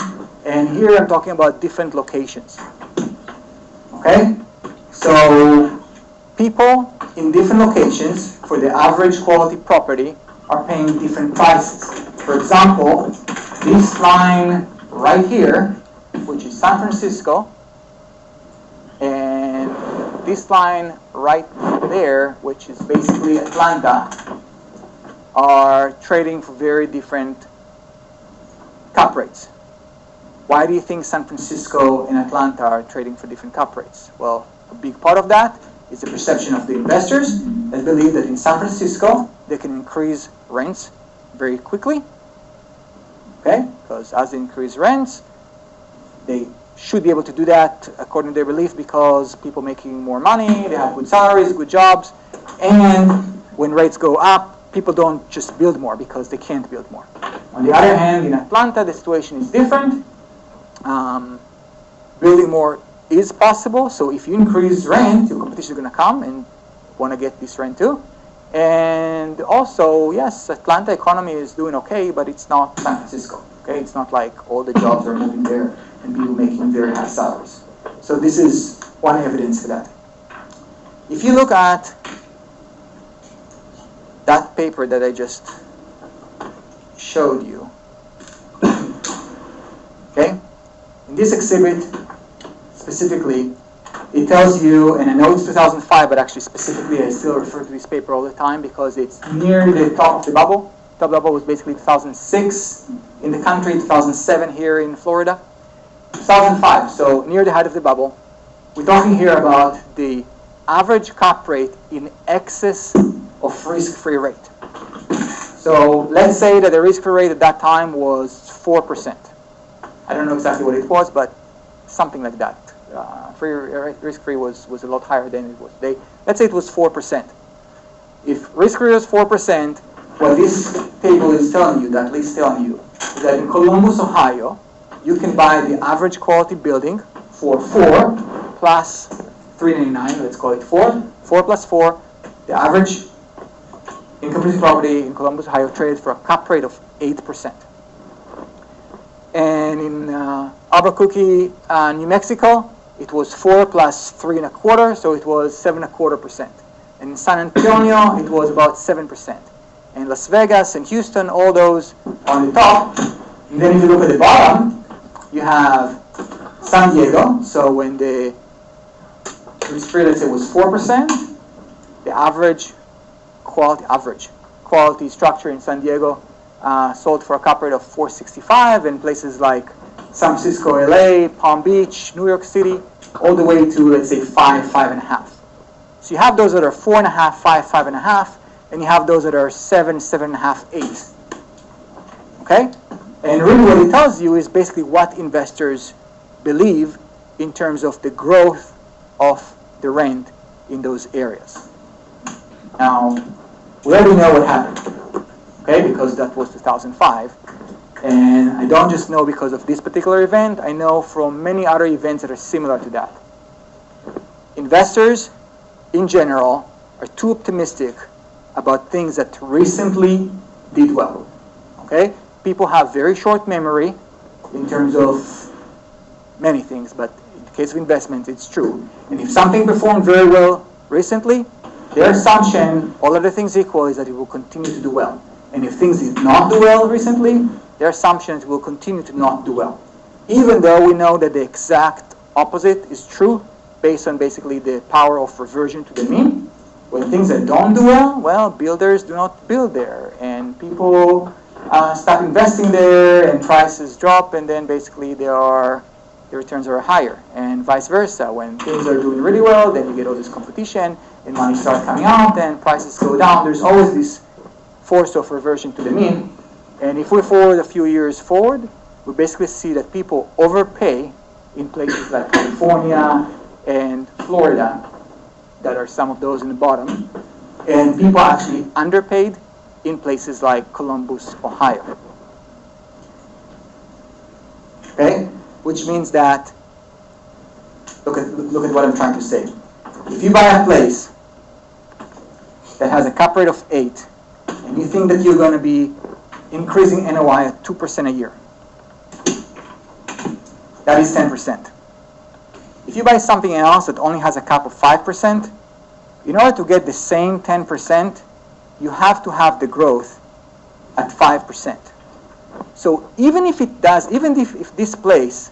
and here I'm talking about different locations. Okay? So people in different locations for the average quality property are paying different prices. For example, this line right here, which is San Francisco, and this line right there, which is basically Atlanta, are trading for very different cap rates. Why do you think San Francisco and Atlanta are trading for different cap rates? Well, a big part of that is the perception of the investors that believe that in San Francisco they can increase rents very quickly, Okay? Because as they increase rents, they should be able to do that according to their belief because people making more money, they have good salaries, good jobs, and when rates go up, people don't just build more because they can't build more. On the other hand, in Atlanta, the situation is different. Building more is possible, so if you increase rent, your competition is going to come and want to get this rent too. And also, yes, Atlanta economy is doing okay, but it's not San Francisco. Okay, it's not like all the jobs are moving there and people making very high salaries. So this is one evidence for that. If you look at that paper that I just showed you, okay, in this exhibit specifically, it tells you, and I know it's 2005, but actually specifically I still refer to this paper all the time because it's near the top of the bubble. The top bubble was basically 2006 in the country, 2007 here in Florida. 2005, so near the height of the bubble. We're talking here about the average cap rate in excess of risk-free rate. So let's say that the risk-free rate at that time was 4%. I don't know exactly what it was, but something like that. Risk-free was a lot higher than it was today. Let's say it was 4%. If risk-free was 4%, what this table is telling you, that list is telling you, is that in Columbus, Ohio, you can buy the average quality building for 4 plus $399, let's call it 4. 4 plus 4, the average income-producing property in Columbus, Ohio traded for a cap rate of 8%. And in Albuquerque, New Mexico, it was 4 plus 3.25, so it was 7.25%. And in San Antonio, it was about 7%. And Las Vegas and Houston, all those on the top. And then if you look at the bottom, you have San Diego. So when the risk-free, let's say, was 4%, the average quality structure in San Diego sold for a cap rate of 465, and places like San Francisco, LA, Palm Beach, New York City, all the way to, let's say, 5, 5.5. So you have those that are 4.5, 5, 5.5, and you have those that are 7, 7.5, 8. Okay? And really what it tells you is basically what investors believe in terms of the growth of the rent in those areas. Now, we already know what happened, okay, because that was 2005. And I don't just know because of this particular event, I know from many other events that are similar to that. Investors, in general, are too optimistic about things that recently did well, okay? People have very short memory in terms of many things, but in the case of investments, it's true. And if something performed very well recently, their assumption, all other things equal, is that it will continue to do well. And if things did not do well recently, their assumption is it will continue to not do well. Even though we know that the exact opposite is true, based on basically the power of reversion to the mean. When things that don't do well, builders do not build there, and people stop investing there, and prices drop, and then basically the returns are higher, and vice versa. When things are doing really well, then you get all this competition, and money starts coming out, and prices go down. There's always this force of reversion to the mean, and if we forward a few years forward, we basically see that people overpay in places like California and Florida, that are some of those in the bottom, and people actually underpaid in places like Columbus, Ohio. Okay? Which means that, look at what I'm trying to say. If you buy a place that has a cap rate of 8, and you think that you're going to be increasing NOI at 2% a year, that is 10%. If you buy something else that only has a cap of 5%, in order to get the same 10%, you have to have the growth at 5%. So even if this place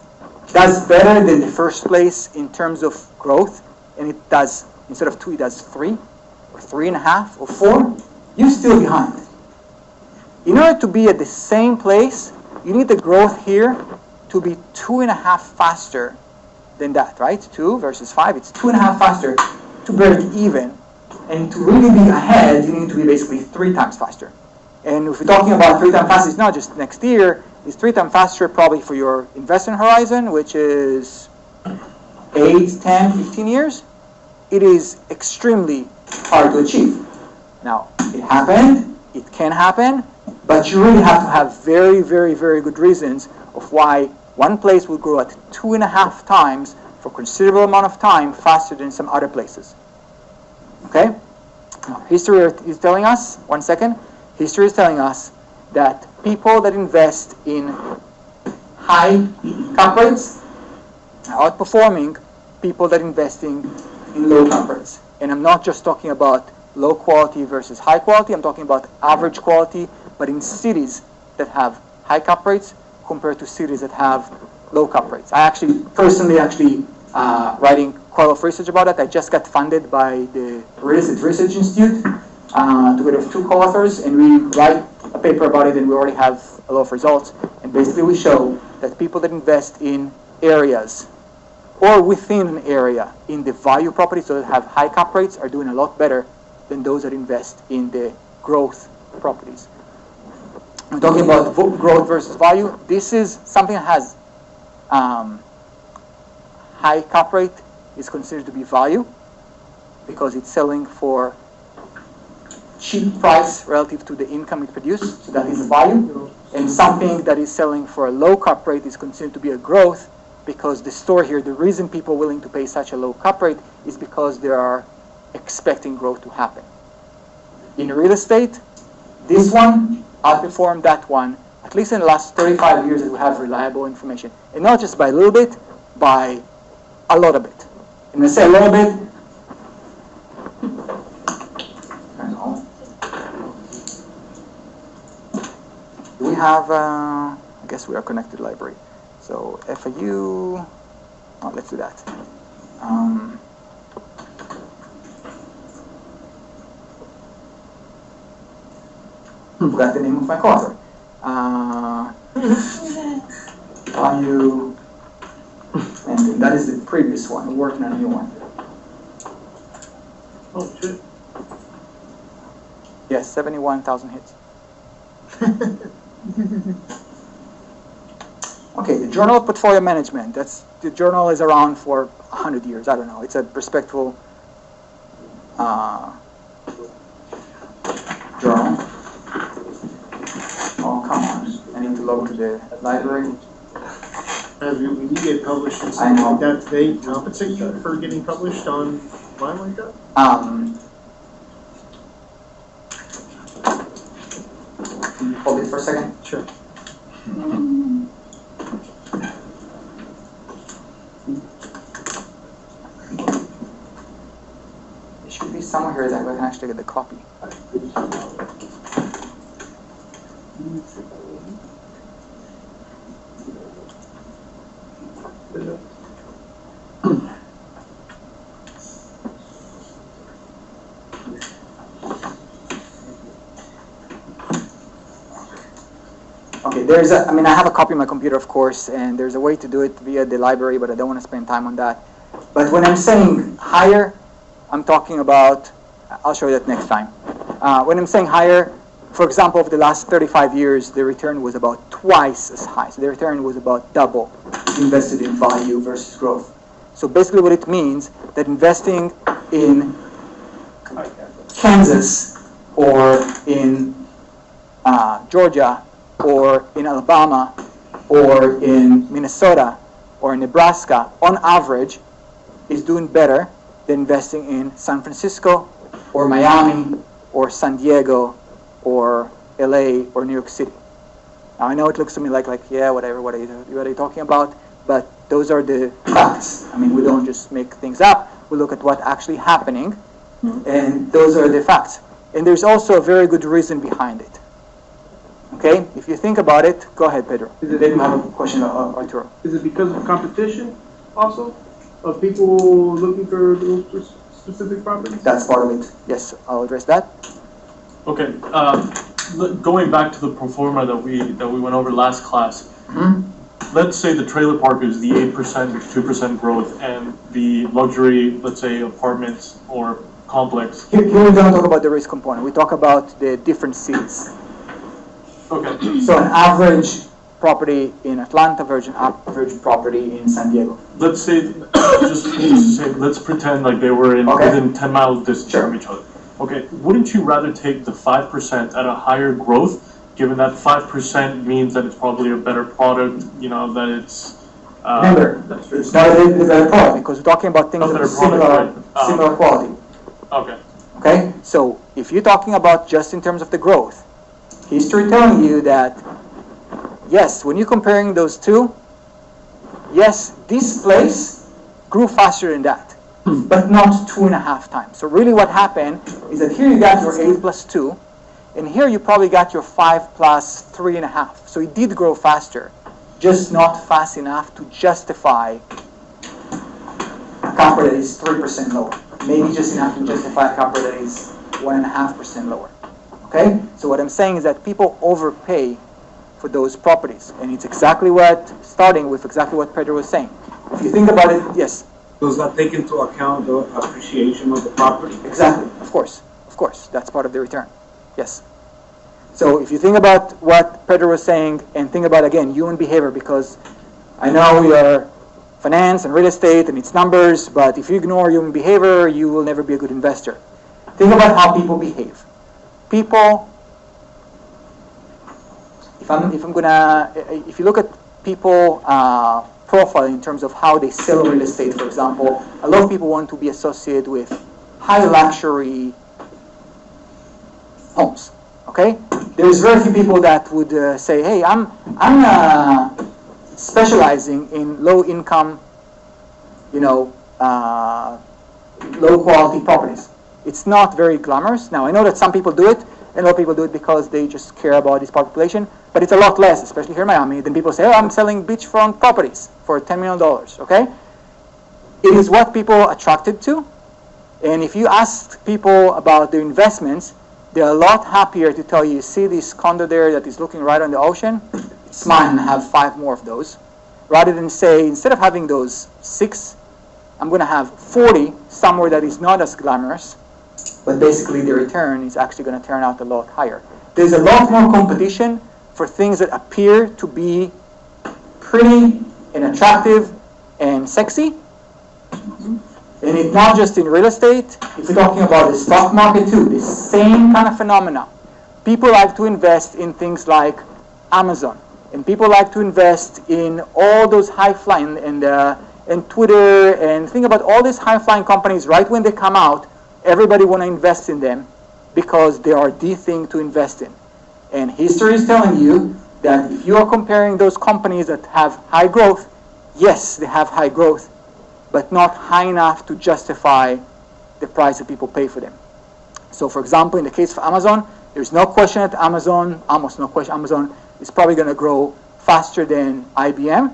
does better than the first place in terms of growth, and it does, instead of 2, it does 3, or 3.5, or 4, you're still behind. In order to be at the same place, you need the growth here to be 2.5 faster than that, right? 2 versus 5, it's 2.5 faster to break even. And to really be ahead, you need to be basically 3 times faster. And if we're talking about 3 times faster, it's not just next year, is 3 times faster probably for your investment horizon, which is 8, 10, 15 years. It is extremely hard to achieve. Now, it happened, it can happen, but you really have to have very, very, very good reasons of why one place will grow at 2.5 times for a considerable amount of time faster than some other places. Okay? Now, history is telling us, history is telling us that people that invest in high cap rates are outperforming people that investing in low cap rates. And I'm not just talking about low quality versus high quality, I'm talking about average quality, but in cities that have high cap rates compared to cities that have low cap rates. I personally writing quite a lot of research about it. I just got funded by the Real Estate Research Institute together with 2 co-authors, and we write a paper about it, and we already have a lot of results. And basically we show that people that invest in areas or within an area in the value properties that have high cap rates are doing a lot better than those that invest in the growth properties. I'm talking about growth versus value. This is something that has high cap rate is considered to be value because it's selling for cheap price relative to the income it produced, so that is a value. And something that is selling for a low cap rate is considered to be a growth because the store here, the reason people are willing to pay such a low cap rate is because they are expecting growth to happen. In real estate, this one outperformed that one, at least in the last 35 years that we have reliable information. And not just by a little bit, by a lot of it. And I say a little bit, do we have, I guess we are connected library. So FAU, let's do that. Forgot the name of my co-author. Value, and that is the previous one. We're working on a new one. Oh, shit. Yes, 71,000 hits. Okay, the Journal of Portfolio Management. The journal is around for 100 years. I don't know. It's a respectful journal. Oh, come on. I need to log to the library. When you get published and I something know. like that, do they compensate you for getting published online like that? Can you hold it for a second? Sure. It should be somewhere here that I can actually get the copy. Okay, I have a copy on my computer, of course, and there's a way to do it via the library, but I don't want to spend time on that. But when I'm saying higher, I'm talking about, I'll show you that next time. When I'm saying higher, for example, over the last 35 years, the return was about twice as high. So the return was about double invested in value versus growth. So basically what it means that investing in Kansas or in Georgia or in Alabama or in Minnesota or in Nebraska, on average, is doing better than investing in San Francisco or Miami or San Diego or LA or New York City. Now I know it looks to me like yeah, whatever, what are you talking about? But those are the facts. I mean, we don't just make things up. We look at what's actually happening, and those are the facts. And there's also a very good reason behind it. Okay, if you think about it, go ahead, Pedro. Then you have a question, Arturo. Is it because of competition also? Of people looking for those specific properties? That's part of it. Yes, I'll address that. Okay, going back to the pro forma that we went over last class. Let's say the trailer park is the 8%, 2% growth, and the luxury, let's say, apartments or complex. Here we don't talk about the risk component. We talk about the different cities. Okay. So an average property in Atlanta, virgin property in San Diego. Let's say, just to say, let's pretend like they were Okay. within 10 miles distance Sure. from each other. Okay, wouldn't you rather take the 5% at a higher growth, given that 5% means that it's probably a better product, you know, that it's, Remember, it's not a better product because we're talking about things Not that are better product, similar, right. similar quality. okay. Okay, so if you're talking about just in terms of the growth, history telling you that, yes, when you're comparing those two, yes, this place grew faster than that, but not 2.5 times. So really what happened is that here you got your 8 plus 2, and here you probably got your 5 plus 3.5. So it did grow faster, just not fast enough to justify a cap rate that is 3% lower. Maybe just enough to justify a cap rate that is 1.5% lower. Okay? So what I'm saying is that people overpay for those properties. And it's exactly starting with exactly what Pedro was saying. If you think about it, yes, Does that take into account the appreciation of the property? exactly. Of course. That's part of the return. Yes. So if you think about what Pedro was saying and think about, again, human behavior, because I know we are finance and real estate and its numbers, but if you ignore human behavior, you will never be a good investor. Think about how people behave. People, if you look at people profile in terms of how they sell real estate, for example, a lot of people want to be associated with high luxury homes. Okay, there's very few people that would say, "Hey, I'm specializing in low income, low quality properties." It's not very glamorous. Now I know that some people do it, and a lot of people do it because they just care about this population. But it's a lot less, especially here in Miami, than people say, "Oh, I'm selling beachfront properties for $10 million." Okay, it is what people are attracted to, and if you ask people about their investments, they're a lot happier to tell you, see this condo there that is looking right on the ocean? It's mine, I have 5 more of those. Rather than say, instead of having those 6, I'm going to have 40 somewhere that is not as glamorous, but basically the return is actually going to turn out a lot higher. There's a lot more competition for things that appear to be pretty and attractive and sexy. And it's not just in real estate. If you're talking about the stock market too, the same kind of phenomena. People like to invest in things like Amazon, and people like to invest in all those high-flying and Twitter, and think about all these high-flying companies. Right when they come out, everybody want to invest in them because they are the thing to invest in. And history is telling you that if you are comparing those companies that have high growth, yes, they have high growth, but not high enough to justify the price that people pay for them. So for example, in the case of Amazon, there's no question that almost no question, Amazon is probably going to grow faster than IBM,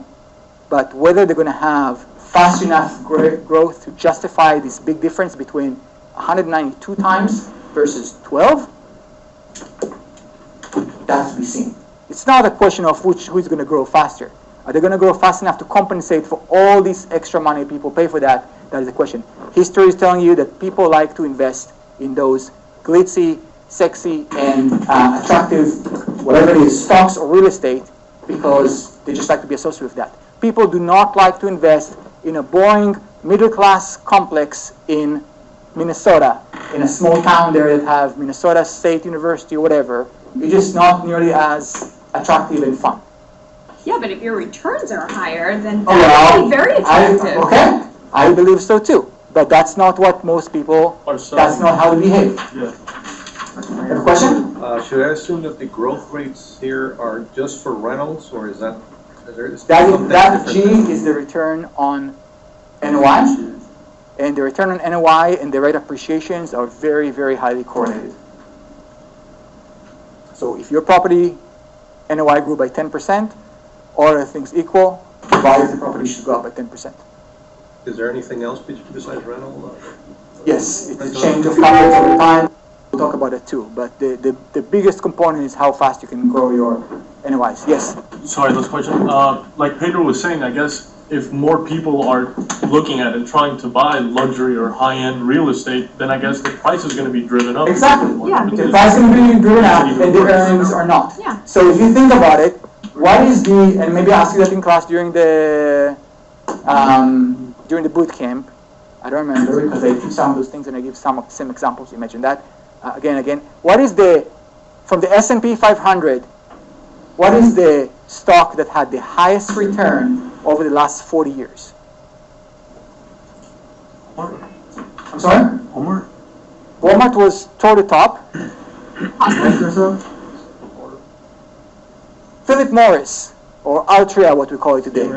but whether they're going to have fast enough growth to justify this big difference between 192 times versus 12, that's to be seen. It's not a question of who's going to grow faster. Are they going to grow fast enough to compensate for all this extra money people pay for that? That is the question. History is telling you that people like to invest in those glitzy, sexy, and attractive, whatever it is, stocks or real estate, because they just like to be associated with that. People do not like to invest in a boring middle-class complex in Minnesota, in a small town there that have Minnesota State University or whatever. It's just not nearly as attractive and fun. Yeah, but if your returns are higher, then Oh, that well, would be very attractive. Okay, I believe so too. But that's not what most people, that's not how they behave. Yeah. Have a question? Should I assume that the growth rates here are just for rentals, or is that, is That G is the return on NOI, and the return on NOI and the rate of appreciations are very, very highly correlated. So if your property NOI grew by 10%, all other things equal, the value of the property should go up by 10%. Is there anything else besides rental? Yes, it's a change of cap rates over time. We'll talk about it too, but the biggest component is how fast you can grow your NOIs. Yes? Sorry, last question. Like Pedro was saying, I guess if more people are looking at and trying to buy luxury or high-end real estate, then I guess the price is going to be driven up. Exactly. Yeah, The price is going to be driven up and the earnings are not. Yeah. So if you think about it, what is the, and maybe I asked you that in class during the boot camp. I don't remember because I teach some of those things and I give some examples. You mentioned that again. What is from the S&P 500? What is the stock that had the highest return over the last 40 years? I'm sorry? Walmart? Walmart was toward the top. Philip Morris, or Altria, what we call it today.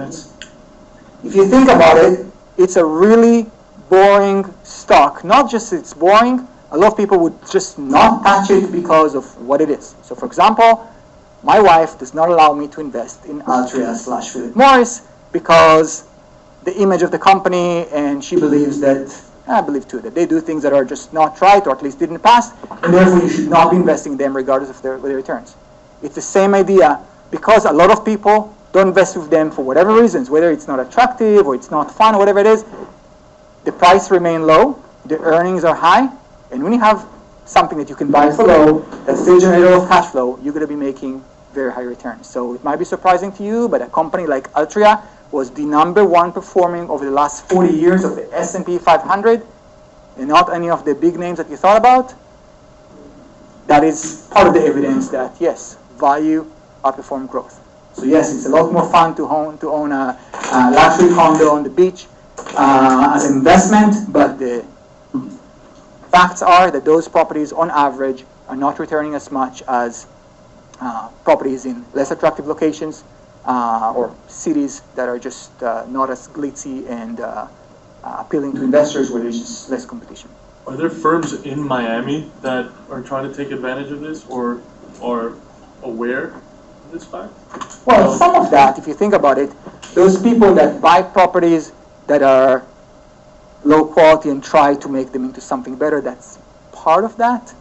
If you think about it, it's a really boring stock. Not just it's boring, a lot of people would just not touch it because of what it is. So for example, my wife does not allow me to invest in Altria / Philip Morris because the image of the company, and she believes that, I believe too, that they do things that are just not right, or at least did in the past, and therefore you should not be investing in them regardless of their returns. It's the same idea, because a lot of people don't invest with them for whatever reasons, whether it's not attractive or it's not fun or whatever it is, the price remain low, the earnings are high, and when you have something that you can buy for low, that's still generator of cash flow, you're going to be making very high returns. So it might be surprising to you, but a company like Altria was the #1 performing over the last 40 years of the S&P 500, and not any of the big names that you thought about. That is part of the evidence that, yes, value outperform growth. So yes, it's a lot more fun to own a luxury condo on the beach as an investment, but the facts are that those properties on average are not returning as much as properties in less attractive locations or cities that are just not as glitzy and appealing to investors where there's just less competition. Are there firms in Miami that are trying to take advantage of this or are aware of this fact? Well, some of that, if you think about it, those people that buy properties that are low quality and try to make them into something better, that's part of that.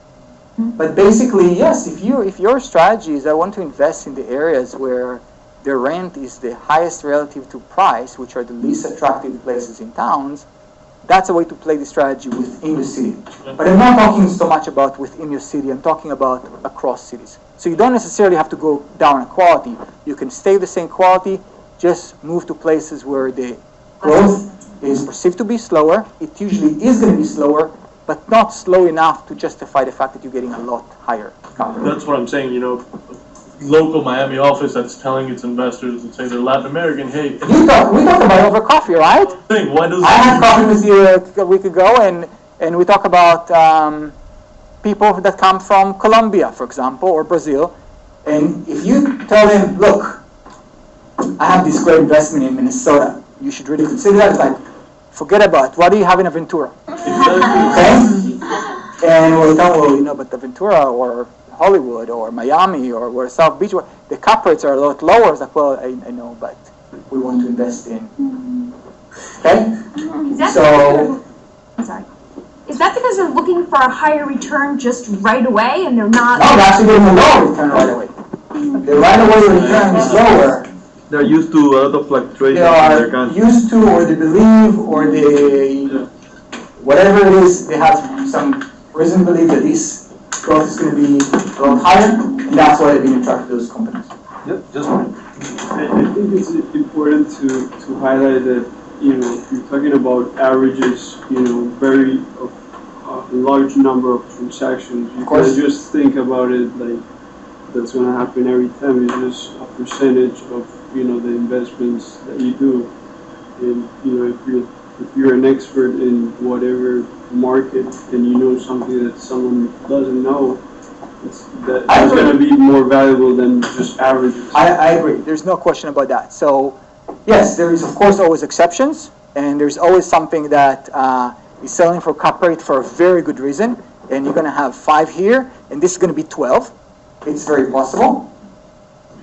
But basically, yes, if your strategy is I want to invest in the areas where the rent is the highest relative to price, which are the least attractive places in towns, that's a way to play the strategy within the city. But I'm not talking so much about within your city, I'm talking about across cities. So you don't necessarily have to go down in quality. You can stay the same quality, just move to places where the growth is perceived to be slower. It usually is going to be slower, but not slow enough to justify the fact that you're getting a lot higher cap rate. That's what I'm saying, local Miami office that's telling its investors and say they're Latin American, hey. We talked about it over coffee, right? Why does I had coffee with you a week ago, and we talk about people that come from Colombia, for example, or Brazil, and if you tell them, look, I have this great investment in Minnesota, you should really consider that, it's like, forget about it. What do you have in Aventura? Okay? And we'll tell them, well, but Aventura or Hollywood or Miami or South Beach, the cap rates are a lot lower. It's like, well, I know, but we want to invest in. Okay? Is that because they're looking for a higher return just right away and they're not? No, they're actually getting a lower return right away. The right away return is lower. They're used to a lot of fluctuation They are used to, or they believe, or they, whatever it is, they have some reason to believe that this growth is going to be a lot higher, and that's why they've been attracted to those companies. Yep, just I think it's important to highlight that, you're talking about averages, very large number of transactions. You can just think about it like that's going to happen every time. It's just a percentage of, the investments that you do. And, if you're an expert in whatever market and you know something that someone doesn't know, that's going to be more valuable than just averages. I agree. There's no question about that. So, yes, there is, of course, always exceptions, and there's always something that is selling for cap rate for a very good reason, and you're going to have 5 here, and this is going to be 12. It's very possible,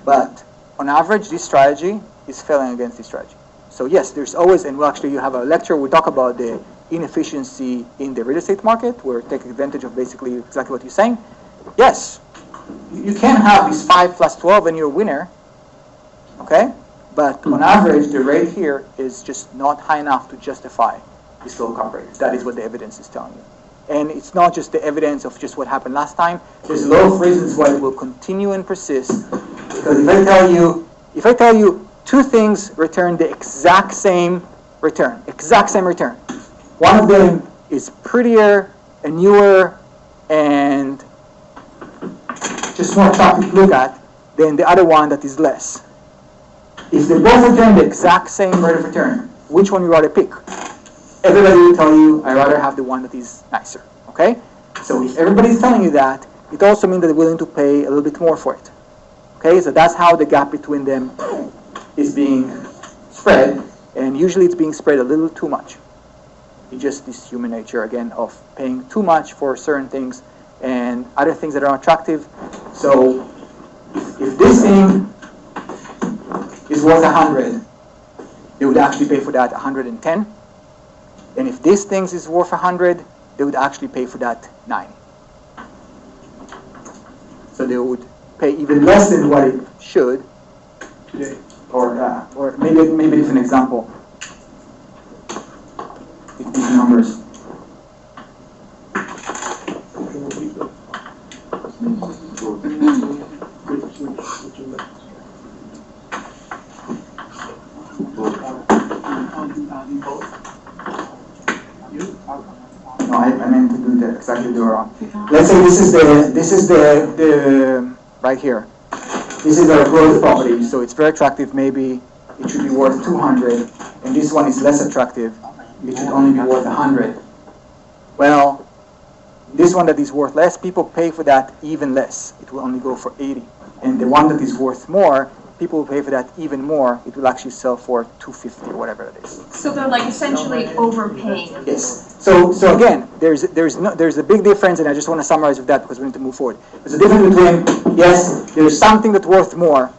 but on average, this strategy is failing against this strategy. So yes, there's always, and you have a lecture, we talk about the inefficiency in the real estate market, where taking advantage of basically exactly what you're saying. Yes, you can have this 5 plus 12 and you're a winner, okay? But on average, the rate here is just not high enough to justify this low cap rate. That is what the evidence is telling you. And it's not just the evidence of just what happened last time. There's a lot of reasons why it will continue and persist Because if I tell you two things return the exact same return, one of them is prettier and newer and just more attractive to look at than the other one that is less. If they both return the exact same rate of return, which one you rather pick? Everybody will tell you, I rather have the one that is nicer, okay? So if everybody's telling you that, it also means that they're willing to pay a little bit more for it. Okay, so that's how the gap between them is being spread, and usually it's being spread a little too much. It's just this human nature, again, of paying too much for certain things and other things that are attractive. So if this thing is worth 100, they would actually pay for that 110. And if this thing is worth 100, they would actually pay for that 90. So they would pay even less than what it should. Or maybe a different example. With these numbers. No, I meant to do that exactly the wrong. Let's say this is the right here. This is our growth property, so it's very attractive. Maybe it should be worth 200, and this one is less attractive. It should only be worth 100. Well, this one that is worth less, people pay for that even less. It will only go for 80, and the one that is worth more, people will pay for that even more. It will actually sell for 250 or whatever it is. So they're like essentially overpaying. Yes. So again, there's a big difference, and I just want to summarize with that because we need to move forward. There's a difference between, yes, there's something that's worth more,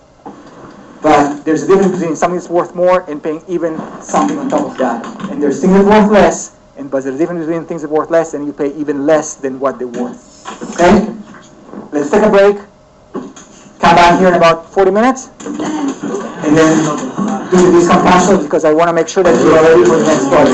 but there's a difference between something that's worth more and paying even something on top of that. And there's things that are worth less, but there's a difference between things that are worth less and you pay even less than what they're worth. Okay? Let's take a break. Come back here in about 40 minutes, and then do these compassions because I want to make sure that you are ready for the next part.